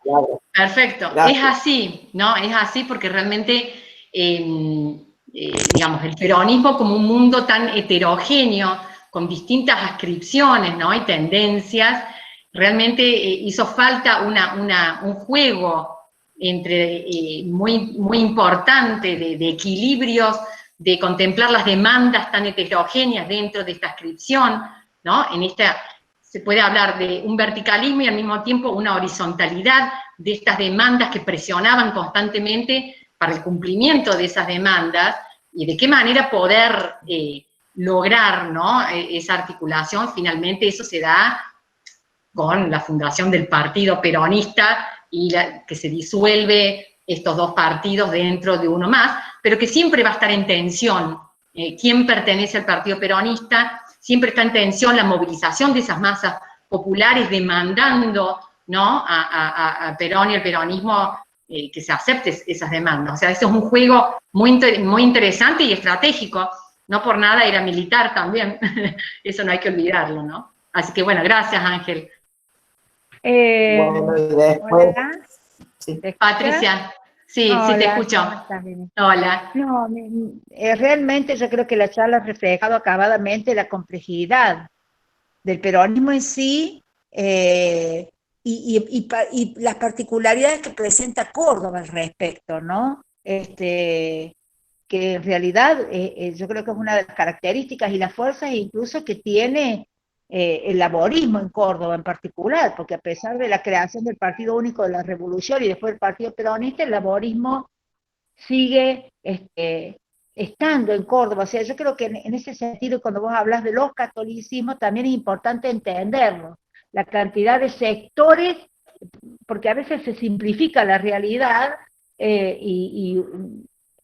perfecto. Gracias. Es así, ¿no? Es así porque realmente, digamos, el peronismo como un mundo tan heterogéneo, con distintas adscripciones, ¿no? Y tendencias, realmente hizo falta un juego entre, muy importante de equilibrios, de contemplar las demandas tan heterogéneas dentro de esta adscripción, ¿no? Se puede hablar de un verticalismo y al mismo tiempo una horizontalidad de estas demandas que presionaban constantemente para el cumplimiento de esas demandas y de qué manera poder lograr, ¿no? Esa articulación. Finalmente eso se da con la fundación del Partido Peronista y que se disuelve estos dos partidos dentro de uno más, pero que siempre va a estar en tensión. ¿Quién pertenece al Partido Peronista? Siempre está en tensión la movilización de esas masas populares demandando, ¿no? a Perón y al peronismo que se acepte esas demandas. O sea, eso es un juego muy interesante y estratégico. No por nada era militar también. Eso no hay que olvidarlo, ¿no? Así que bueno, gracias, Ángel. Bueno, y después... Sí. Patricia. Sí, hola, sí, te escucho. Hola. No, realmente yo creo que la charla ha reflejado acabadamente la complejidad del peronismo en sí y las particularidades que presenta Córdoba al respecto, ¿no? Que en realidad yo creo que es una de las características y las fuerzas incluso que tiene el laborismo en Córdoba en particular, porque a pesar de la creación del Partido Único de la Revolución y después del Partido Peronista, el laborismo sigue estando en Córdoba. O sea, yo creo que en ese sentido, cuando vos hablas de los catolicismos, también es importante entenderlo, la cantidad de sectores, porque a veces se simplifica la realidad y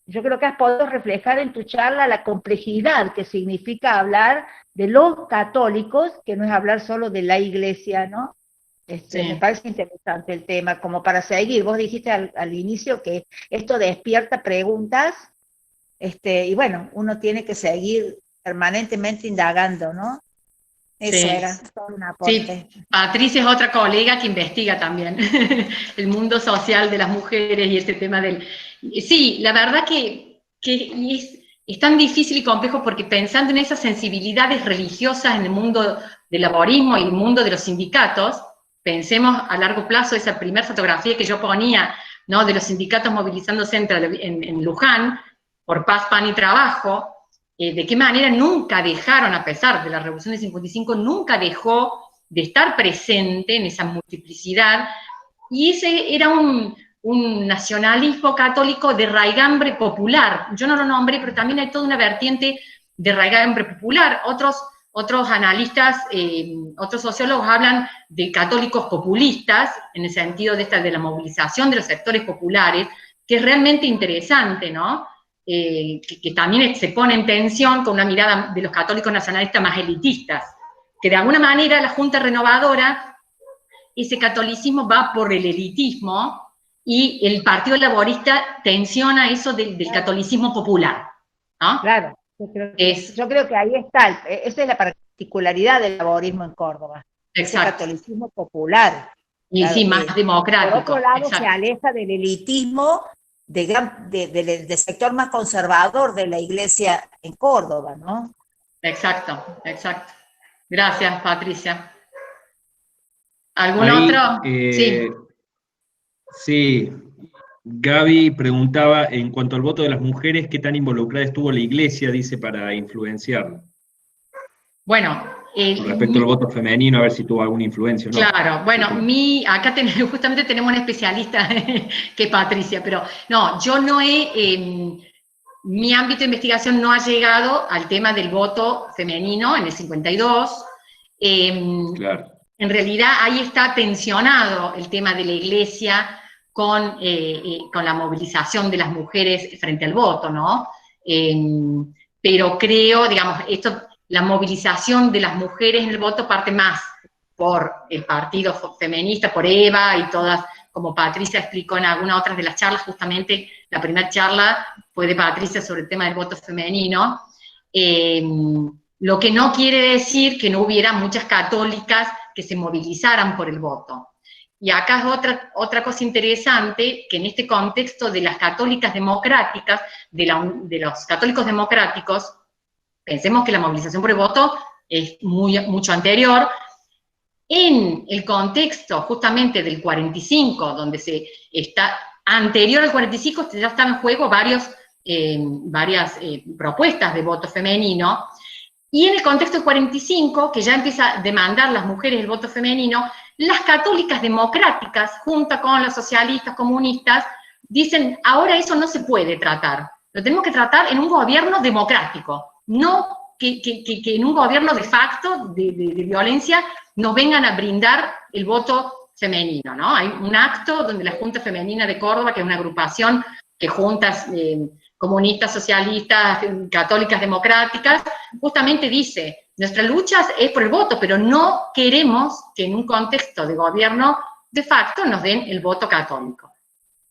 yo creo que has podido reflejar en tu charla la complejidad que significa hablar de los católicos, que no es hablar solo de la iglesia, ¿no? Sí. Me parece interesante el tema, como para seguir. Vos dijiste al inicio que esto despierta preguntas, y bueno, uno tiene que seguir permanentemente indagando, ¿no? Eso era todo un aporte. Sí, Patricia es otra colega que investiga también el mundo social de las mujeres y este tema del... Sí, la verdad que es tan difícil y complejo porque pensando en esas sensibilidades religiosas en el mundo del laborismo y el mundo de los sindicatos, pensemos a largo plazo esa primera fotografía que yo ponía, ¿no? De los sindicatos movilizándose en Luján por paz, pan y trabajo, de qué manera nunca dejaron, a pesar de la Revolución del 55, nunca dejó de estar presente en esa multiplicidad, y ese era un un nacionalismo católico de raigambre popular. Yo no lo nombré, pero también hay toda una vertiente de raigambre popular. Otros analistas, otros sociólogos hablan de católicos populistas, en el sentido de la movilización de los sectores populares, que es realmente interesante, ¿no? Que también se pone en tensión con una mirada de los católicos nacionalistas más elitistas, que de alguna manera la Junta Renovadora, ese catolicismo va por el elitismo, y el Partido Laborista tensiona eso del catolicismo popular, ¿no? Claro, yo creo que ahí está, esa es la particularidad del laborismo en Córdoba, ese catolicismo popular. Y claro, sí, más democrático. Por otro lado, se aleja del elitismo del sector más conservador de la iglesia en Córdoba, ¿no? Exacto. Gracias, Patricia. ¿Algún otro? Sí. Sí, Gaby preguntaba, en cuanto al voto de las mujeres, ¿qué tan involucrada estuvo la iglesia, dice, para influenciarlo? Bueno, con respecto al voto femenino, a ver si tuvo alguna influencia o no. Claro, bueno, acá justamente tenemos una especialista que es Patricia, pero no, yo no mi ámbito de investigación no ha llegado al tema del voto femenino en el 52. Claro. En realidad ahí está tensionado el tema de la iglesia con la movilización de las mujeres frente al voto, ¿no? Pero creo, digamos, la movilización de las mujeres en el voto parte más por el partido feminista, por Eva y todas, como Patricia explicó en alguna otra de las charlas, justamente la primera charla fue de Patricia sobre el tema del voto femenino, lo que no quiere decir que no hubiera muchas católicas que se movilizaran por el voto. Y acá es otra cosa interesante, que en este contexto de las católicas democráticas, de los católicos democráticos, pensemos que la movilización por el voto es mucho anterior. En el contexto justamente del 45, donde anterior al 45 ya están en juego varias propuestas de voto femenino, y en el contexto del 45, que ya empieza a demandar las mujeres el voto femenino, las católicas democráticas, junto con los socialistas comunistas, dicen, ahora eso no se puede tratar, lo tenemos que tratar en un gobierno democrático, no que en un gobierno de facto, de violencia, nos vengan a brindar el voto femenino, ¿no? Hay un acto donde la Junta Femenina de Córdoba, que es una agrupación que juntas comunistas, socialistas, católicas, democráticas, justamente dice, nuestra lucha es por el voto, pero no queremos que en un contexto de gobierno de facto nos den el voto católico.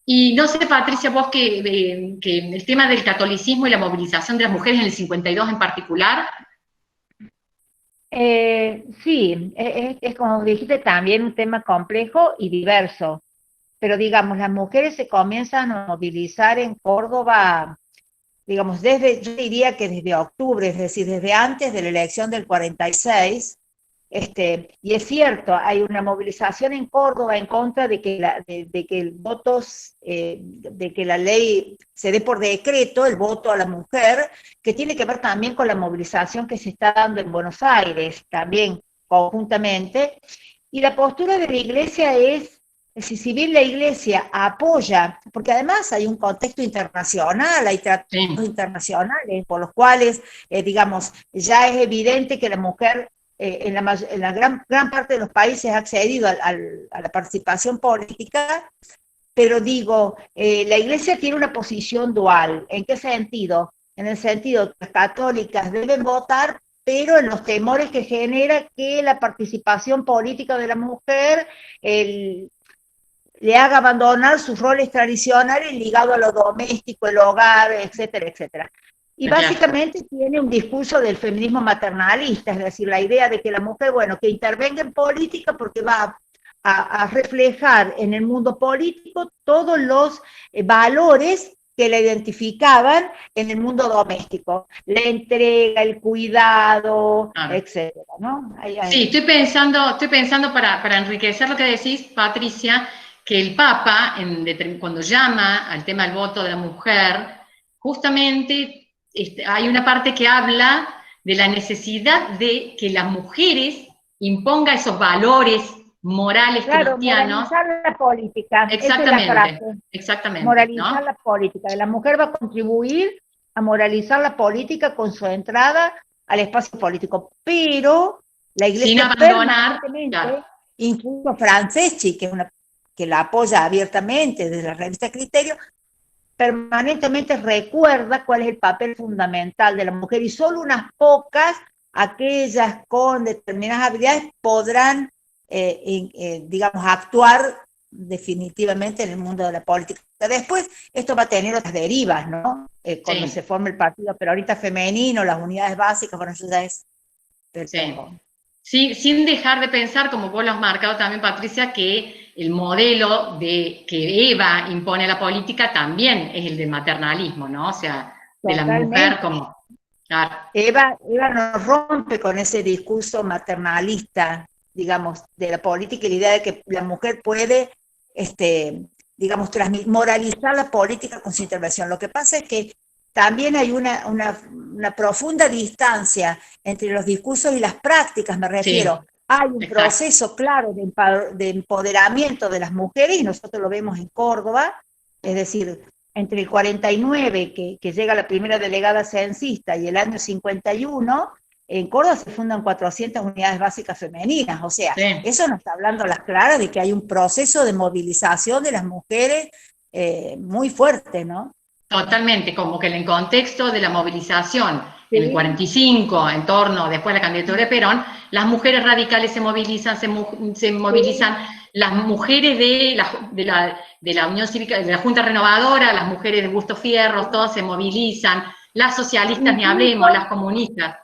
Y no sé, Patricia, vos que el tema del catolicismo y la movilización de las mujeres en el 52 en particular. Sí, es como dijiste también un tema complejo y diverso, pero digamos, las mujeres se comienzan a movilizar en Córdoba, digamos, yo diría que desde octubre, es decir, desde antes de la elección del 46, y es cierto, hay una movilización en Córdoba en contra de que de que la ley se dé por decreto el voto a la mujer, que tiene que ver también con la movilización que se está dando en Buenos Aires, también conjuntamente, y la postura de la iglesia es, si bien la iglesia apoya, porque además hay un contexto internacional, hay tratados internacionales por los cuales, digamos, ya es evidente que la mujer en la gran parte de los países ha accedido a la participación política, pero digo, la iglesia tiene una posición dual. ¿En qué sentido? En el sentido que las católicas deben votar, pero en los temores que genera que la participación política de la mujer le haga abandonar sus roles tradicionales ligados a lo doméstico, el hogar, etcétera, etcétera. Y básicamente tiene un discurso del feminismo maternalista, es decir, la idea de que la mujer, bueno, que intervenga en política porque va a reflejar en el mundo político todos los valores que la identificaban en el mundo doméstico, la entrega, el cuidado, etcétera, ¿no? Sí, estoy pensando para enriquecer lo que decís, Patricia, que el Papa, cuando llama al tema del voto de la mujer, justamente hay una parte que habla de la necesidad de que las mujeres impongan esos valores morales Claro, cristianos. moralizar la política. Exactamente, Esa es la frase. exactamente. Moralizar ¿no? la política. La mujer va a contribuir a moralizar la política con su entrada al espacio político. Pero la Sin Iglesia abandonar, permanentemente, claro, incluso Franceschi, que la apoya abiertamente desde la revista Criterio, permanentemente recuerda cuál es el papel fundamental de la mujer y solo unas pocas, aquellas con determinadas habilidades, podrán, digamos, actuar definitivamente en el mundo de la política. Después, esto va a tener otras derivas, ¿no? Cuando se forme el partido peronista femenino, las unidades básicas, bueno, eso ya es... Sí, sin dejar de pensar, como vos lo has marcado también, Patricia, que el modelo que Eva impone a la política también es el del maternalismo, ¿no? O sea, de la mujer como... Claro. Eva nos rompe con ese discurso maternalista, digamos, de la política y la idea de que la mujer puede, digamos, moralizar la política con su intervención. Lo que pasa es que también hay una profunda distancia entre los discursos y las prácticas, me refiero. Sí, hay un proceso claro de empoderamiento de las mujeres, y nosotros lo vemos en Córdoba, es decir, entre el 49, que llega la primera delegada censista, y el año 51, en Córdoba se fundan 400 unidades básicas femeninas. O sea, eso nos está hablando a las claras de que hay un proceso de movilización de las mujeres muy fuerte, ¿no? Totalmente, como que en el contexto de la movilización, en el 45, en torno, después de la candidatura de Perón, las mujeres radicales se movilizan, las mujeres de la Unión Cívica, de la Junta Renovadora, las mujeres de Busto Fierros, todas se movilizan, las socialistas ni hablemos, las comunistas.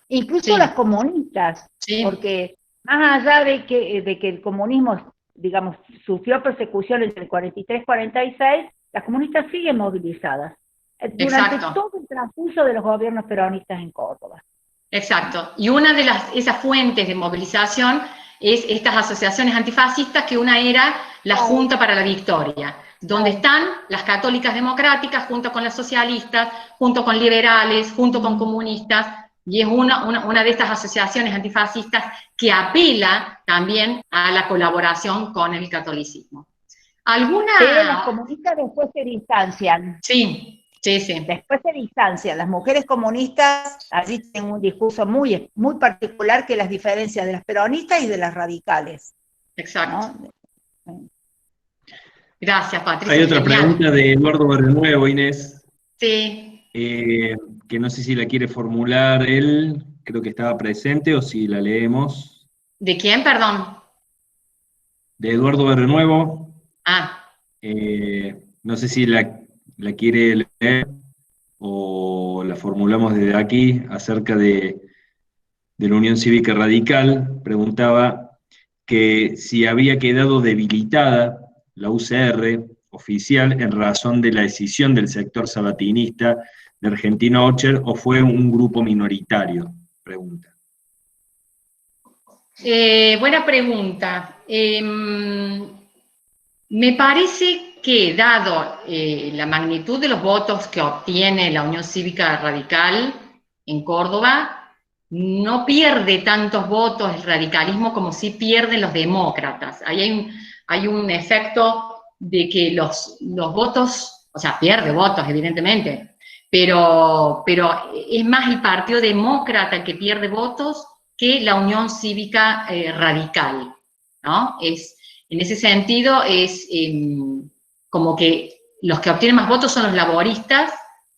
Incluso las comunistas, porque más allá de que el comunismo, digamos, sufrió persecución entre el 43 y 46, las comunistas siguen movilizadas durante todo el transcurso de los gobiernos peronistas en Córdoba. Exacto. Y una de esas fuentes de movilización es estas asociaciones antifascistas, que una era la Junta para la Victoria, donde están las católicas democráticas junto con las socialistas, junto con liberales, junto con comunistas, y es una de estas asociaciones antifascistas que apela también a la colaboración con el catolicismo. Pero las comunistas después se distancian. Sí. Después se distancian. Las mujeres comunistas allí tienen un discurso muy, muy particular que las diferencia de las peronistas y de las radicales. Exacto. ¿No? Gracias, Patricia. Hay otra pregunta de Eduardo Barrionuevo, Inés. Sí. Que no sé si la quiere formular él, creo que estaba presente, o si la leemos. ¿De quién, perdón? De Eduardo Barrionuevo. No sé si la quiere leer o la formulamos desde aquí, acerca de la Unión Cívica Radical. Preguntaba que si había quedado debilitada la UCR oficial en razón de la decisión del sector sabatinista de Argentino Ocher, o fue un grupo minoritario, pregunta. Buena pregunta. Me parece que, dado la magnitud de los votos que obtiene la Unión Cívica Radical en Córdoba, no pierde tantos votos el radicalismo como sí pierden los demócratas. Ahí hay un efecto de que los votos, o sea, pierde votos, evidentemente, pero es más el Partido Demócrata el que pierde votos que la Unión Cívica Radical, ¿no? En ese sentido, es como que los que obtienen más votos son los laboristas,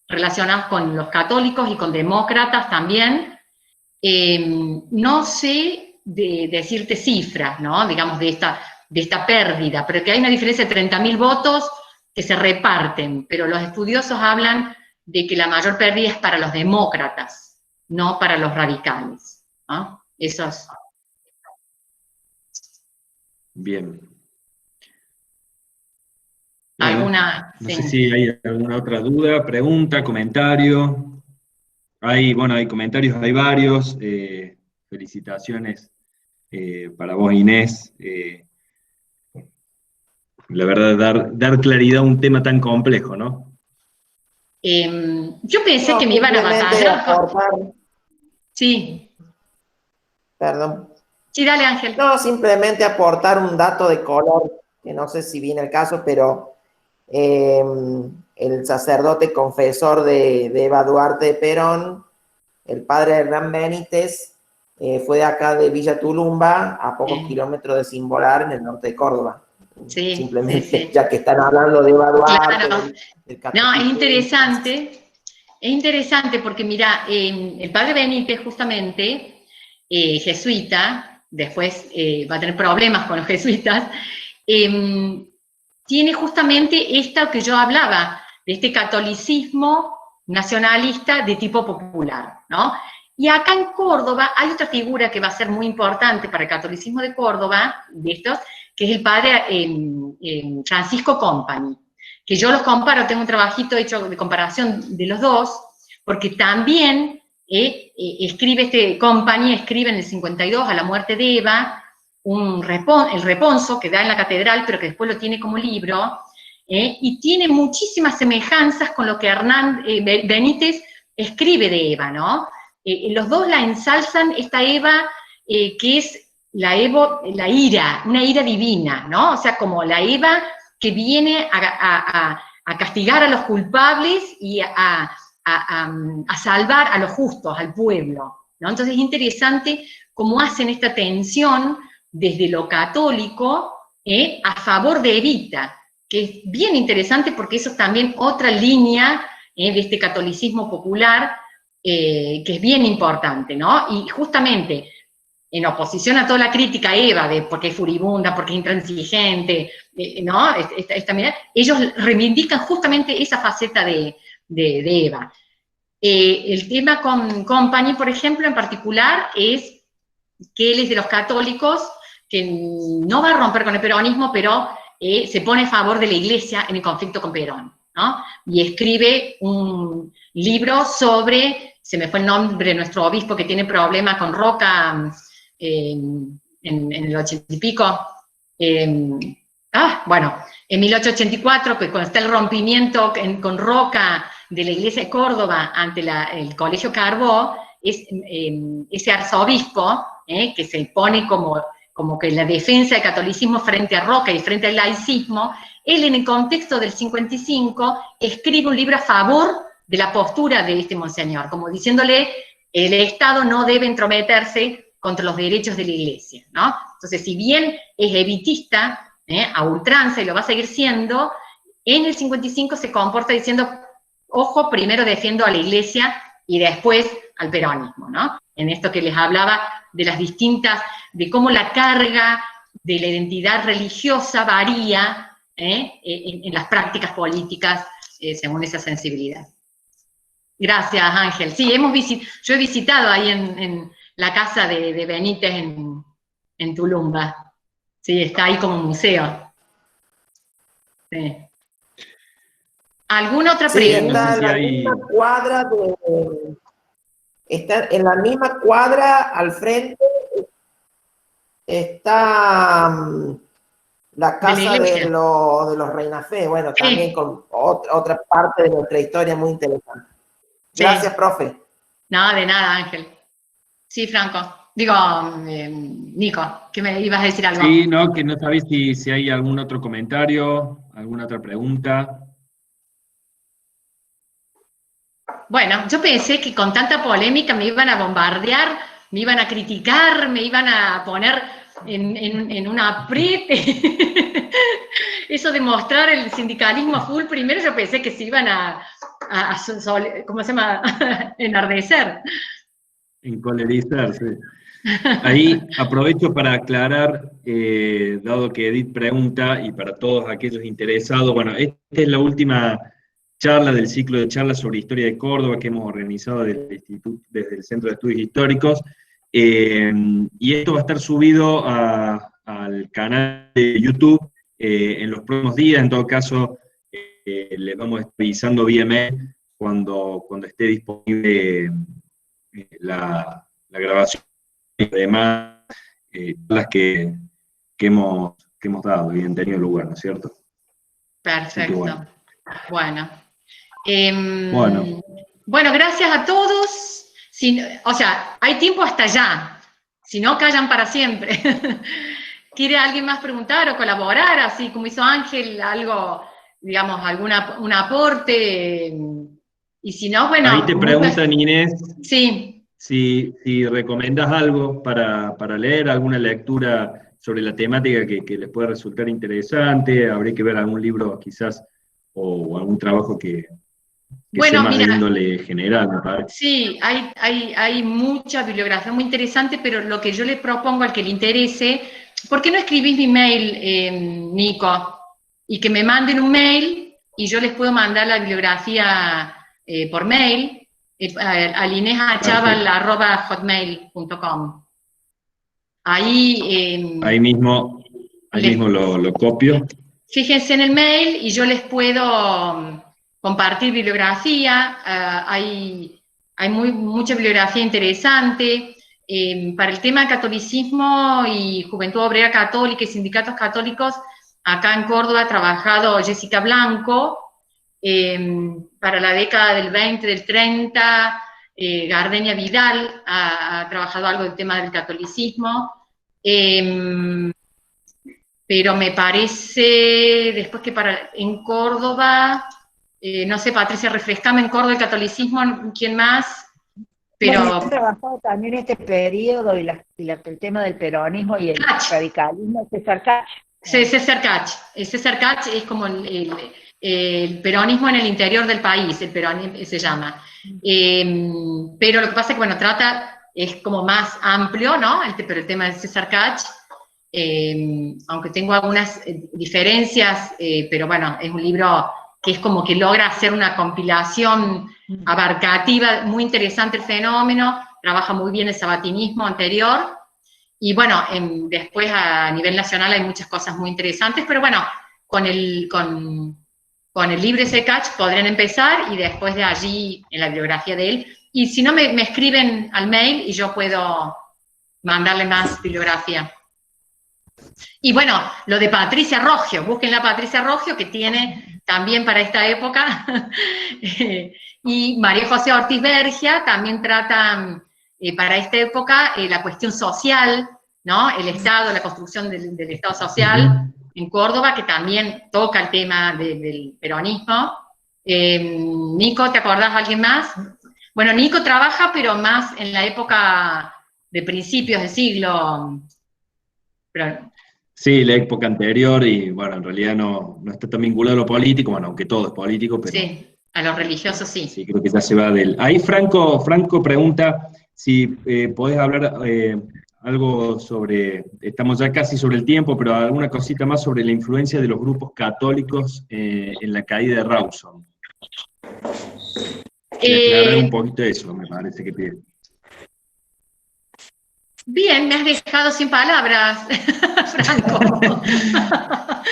relacionados con los católicos y con demócratas también. No sé decirte cifras, ¿no? Digamos, de esta pérdida, pero que hay una diferencia de 30.000 votos que se reparten, pero los estudiosos hablan de que la mayor pérdida es para los demócratas, no para los radicales, ¿no? Eso es. Bien. ¿Alguna? No sé si hay alguna otra duda, pregunta, comentario. Hay comentarios, hay varios. Felicitaciones para vos, Inés. La verdad, dar claridad a un tema tan complejo, ¿no? Yo pensé que me iban a batallar. Sí. Perdón. Sí, dale, Ángel. No, simplemente aportar un dato de color, que no sé si viene el caso, pero el sacerdote confesor de Eva Duarte de Perón, el padre Hernán Benítez, fue de acá de Villa Tulumba, a pocos kilómetros de Cimbolar, en el norte de Córdoba. Sí, simplemente, sí. Ya que están hablando de Eva Duarte, Claro. del No, es catolicismo. interesante porque mira, el padre Benítez justamente, jesuita, después va a tener problemas con los jesuitas, tiene justamente esto que yo hablaba, de este catolicismo nacionalista de tipo popular, ¿no? Y acá en Córdoba hay otra figura que va a ser muy importante para el catolicismo de Córdoba, de estos, que es el padre Francisco Company, que yo los comparo, tengo un trabajito hecho de comparación de los dos, porque también escribe este Company, escribe en el 52, a la muerte de Eva, el responso que da en la catedral, pero que después lo tiene como libro, y tiene muchísimas semejanzas con lo que Hernán Benítez escribe de Eva, ¿no? Los dos la ensalzan, esta Eva, que es la ira, una ira divina, ¿no? O sea, como la Eva que viene a castigar a los culpables y a salvar a los justos, al pueblo, ¿no? Entonces es interesante cómo hacen esta tensión desde lo católico a favor de Evita, que es bien interesante porque eso es también otra línea de este catolicismo popular que es bien importante, ¿no? Y justamente en oposición a toda la crítica a Eva, de porque es furibunda, porque es intransigente, ¿no? Esta mirada, ellos reivindican justamente esa faceta de Eva. El tema con Company, por ejemplo, en particular, es que él es de los católicos que no va a romper con el peronismo, pero se pone a favor de la Iglesia en el conflicto con Perón, ¿no? Y escribe un libro sobre, se me fue el nombre de nuestro obispo que tiene problemas con Roca en el 80 y pico, bueno, en 1884, que cuando está el rompimiento con Roca de la iglesia de Córdoba ante el colegio Carbó, es ese arzobispo que se pone como que la defensa del catolicismo frente a Roca y frente al laicismo, él en el contexto del 55 escribe un libro a favor de la postura de este monseñor, como diciéndole el Estado no debe entrometerse contra los derechos de la iglesia, ¿no? Entonces, si bien es evitista, a ultranza, y lo va a seguir siendo, en el 55 se comporta diciendo, ojo, primero defiendo a la iglesia y después al peronismo, ¿no? En esto que les hablaba de las distintas, de cómo la carga de la identidad religiosa varía en las prácticas políticas según esa sensibilidad. Gracias, Ángel. Sí, yo he visitado ahí en la casa de Benítez en Tulumba. Sí, está ahí como museo. Sí. ¿Alguna otra pregunta? Está en la misma cuadra está en la misma cuadra al frente, está la casa de los Reinafé, bueno, sí. También con otra parte de nuestra historia muy interesante. Gracias, sí. Profe. No, de nada, Ángel. Sí, Franco. Digo, Nico, que me ibas a decir algo. Sí, no, que no sabéis si hay algún otro comentario, alguna otra pregunta. Bueno, yo pensé que con tanta polémica me iban a bombardear, me iban a criticar, me iban a poner en un apriete. Eso de mostrar el sindicalismo a full, primero yo pensé que se iban ¿cómo se llama? Enardecer. Encolerizar, sí. Ahí aprovecho para aclarar, dado que Edith pregunta, y para todos aquellos interesados, bueno, esta es la última charla del ciclo de charlas sobre historia de Córdoba que hemos organizado desde el Centro de Estudios Históricos, y esto va a estar subido al canal de YouTube en los próximos días. En todo caso, les vamos a estar avisando vía mail cuando esté disponible la grabación y demás las que hemos dado y han tenido lugar, ¿no es cierto? Perfecto. Bueno. Bueno, gracias a todos. O sea, hay tiempo hasta allá. Si no, callan para siempre. ¿Quiere alguien más preguntar o colaborar, así como hizo Ángel, algo, digamos, un aporte? Y si no, bueno... Ahí te preguntan, Inés, sí. si recomiendas algo para leer, alguna lectura sobre la temática que les pueda resultar interesante, habría que ver algún libro quizás, o algún trabajo que sea más de índole general, me parece. Sí, hay mucha bibliografía muy interesante, pero lo que yo le propongo al que le interese, ¿por qué no escribís mi mail, Nico? Y que me manden un mail y yo les puedo mandar la bibliografía por mail al inesachával@hotmail.com. Ahí mismo lo copio. Fíjense en el mail y yo les puedo compartir bibliografía. Hay mucha bibliografía interesante. Para el tema de catolicismo y Juventud Obrera Católica y sindicatos católicos, acá en Córdoba ha trabajado Jessica Blanco. Para la década del 20, del 30, Gardenia Vidal ha trabajado algo del tema del catolicismo. Pero me parece, después que en Córdoba, no sé, Patricia, refrescame, en Córdoba el catolicismo, ¿quién más? Pero... Bueno, he trabajado también este periodo y el tema del peronismo y el radicalismo, César Cach. César Cach es como el peronismo en el interior del país, el peronismo se llama. Pero lo que pasa es que, bueno, es como más amplio, ¿no? Pero el tema de César Cach, aunque tengo algunas diferencias, pero bueno, es un libro que es como que logra hacer una compilación abarcativa, muy interesante el fenómeno, trabaja muy bien el sabatinismo anterior, y bueno, después a nivel nacional hay muchas cosas muy interesantes, pero bueno, con el libro de Cach podrían empezar, y después de allí en la bibliografía de él, y si no me escriben al mail y yo puedo mandarle más bibliografía. Y bueno, lo de Patricia Roggio, busquen la Patricia Roggio, que tiene también para esta época, y María José Ortiz Bergia también trata para esta época la cuestión social, ¿no? El Estado, la construcción del Estado social en Córdoba, que también toca el tema del peronismo. Nico, ¿te acordás de alguien más? Bueno, Nico trabaja, pero más en la época de principios de siglo. Sí, la época anterior, y bueno, en realidad no está tan vinculado a lo político, bueno, aunque todo es político, pero... Sí, a lo religioso sí. Sí, creo que ya se va del... Ahí Franco pregunta si podés hablar algo sobre, estamos ya casi sobre el tiempo, pero alguna cosita más sobre la influencia de los grupos católicos en la caída de Rawson. Aclarar un poquito eso, me parece que pide. Bien, me has dejado sin palabras, Franco.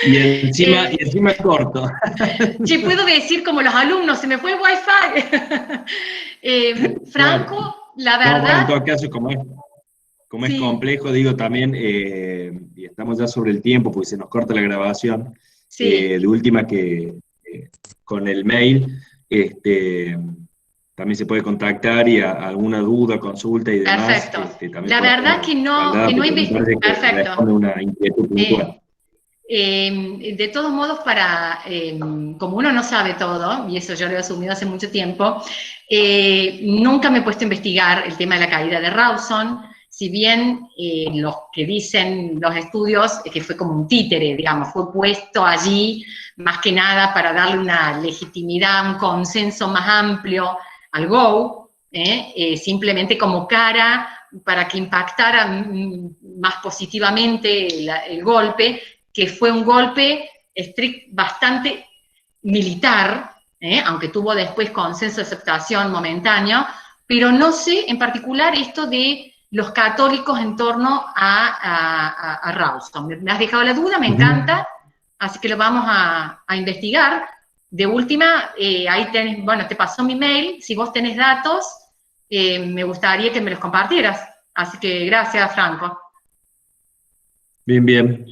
Y encima corto. Sí, puedo decir como los alumnos, se me fue el wifi. Franco, la verdad... No, bueno, en todo caso, como es complejo, digo también, y estamos ya sobre el tiempo, porque se nos corta la grabación, de última que con el mail, también se puede contactar y alguna duda, consulta y demás. Perfecto. La verdad que no investigué. Perfecto. Una inquietud puntual. De todos modos, como uno no sabe todo, y eso yo lo he asumido hace mucho tiempo, nunca me he puesto a investigar el tema de la caída de Rawson, si bien los que dicen los estudios que fue como un títere, digamos, fue puesto allí más que nada para darle una legitimidad, un consenso más amplio al GO, simplemente como cara para que impactara más positivamente el golpe, que fue un golpe bastante militar, aunque tuvo después consenso de aceptación momentáneo, pero no sé en particular esto de los católicos en torno a Rawson. Me has dejado la duda, me encanta, así que lo vamos a investigar. De última, ahí tenés, bueno, te pasó mi mail, si vos tenés datos, me gustaría que me los compartieras. Así que gracias, Franco. Bien.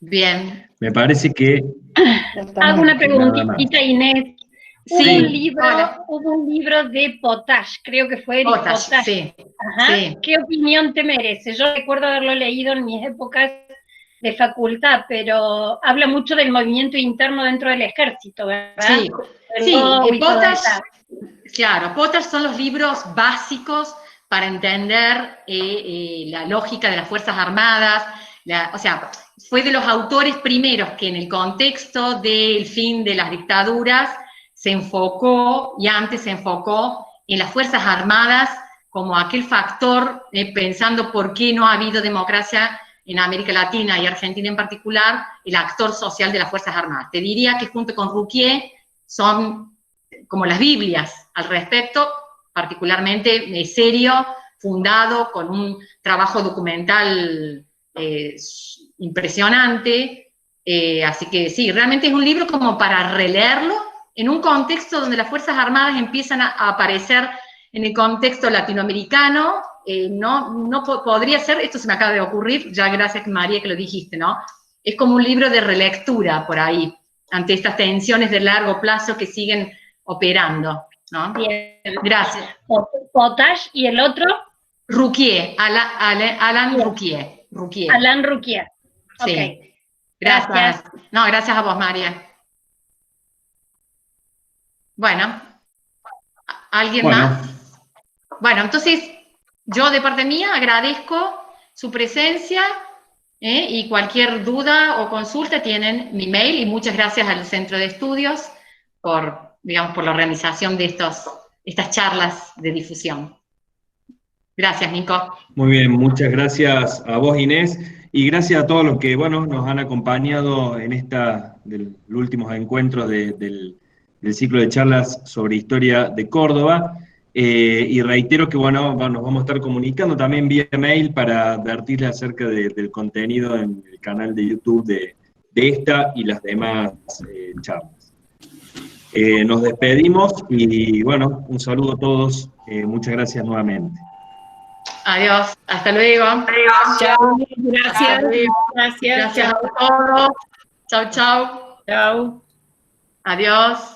Bien. Me parece que... Hago una preguntita, Inés. Sí, Hubo un libro de Potash, creo que fue Eric Potash, Potash. sí, Ajá. sí. ¿Qué opinión te merece? Yo recuerdo haberlo leído en mis épocas de facultad, pero habla mucho del movimiento interno dentro del ejército, ¿verdad? Sí, sí, Potash, claro, Potash son los libros básicos para entender la lógica de las Fuerzas Armadas, o sea, fue de los autores primeros que en el contexto del fin de las dictaduras se enfocó, y antes se enfocó en las Fuerzas Armadas como aquel factor, pensando por qué no ha habido democracia en América Latina y Argentina en particular, el actor social de las Fuerzas Armadas. Te diría que junto con Ruquier son como las Biblias al respecto, particularmente serio, fundado, con un trabajo documental impresionante, así que sí, realmente es un libro como para releerlo en un contexto donde las Fuerzas Armadas empiezan a aparecer en el contexto latinoamericano. No podría ser, esto se me acaba de ocurrir, ya gracias María que lo dijiste, ¿no? Es como un libro de relectura por ahí, ante estas tensiones de largo plazo que siguen operando, ¿no? Bien. Gracias. Potash y el otro. Ruquier, Alan Ruquier. Alan Ruquier. Sí. Okay. Gracias. No, gracias a vos, María. Bueno, ¿alguien más? Bueno, entonces, yo de parte mía agradezco su presencia, y cualquier duda o consulta tienen mi mail, y muchas gracias al Centro de Estudios por la organización de estas charlas de difusión. Gracias, Nico. Muy bien, muchas gracias a vos, Inés, y gracias a todos los que, nos han acompañado en los últimos encuentros del ciclo de charlas sobre historia de Córdoba. Y reitero que, nos vamos a estar comunicando también vía mail para advertirles acerca del contenido en el canal de YouTube de esta y las demás charlas. Nos despedimos y, un saludo a todos. Muchas gracias nuevamente. Adiós, hasta luego. Adiós. Chao, gracias. Gracias a todos. Chau, chau. Chao. Adiós.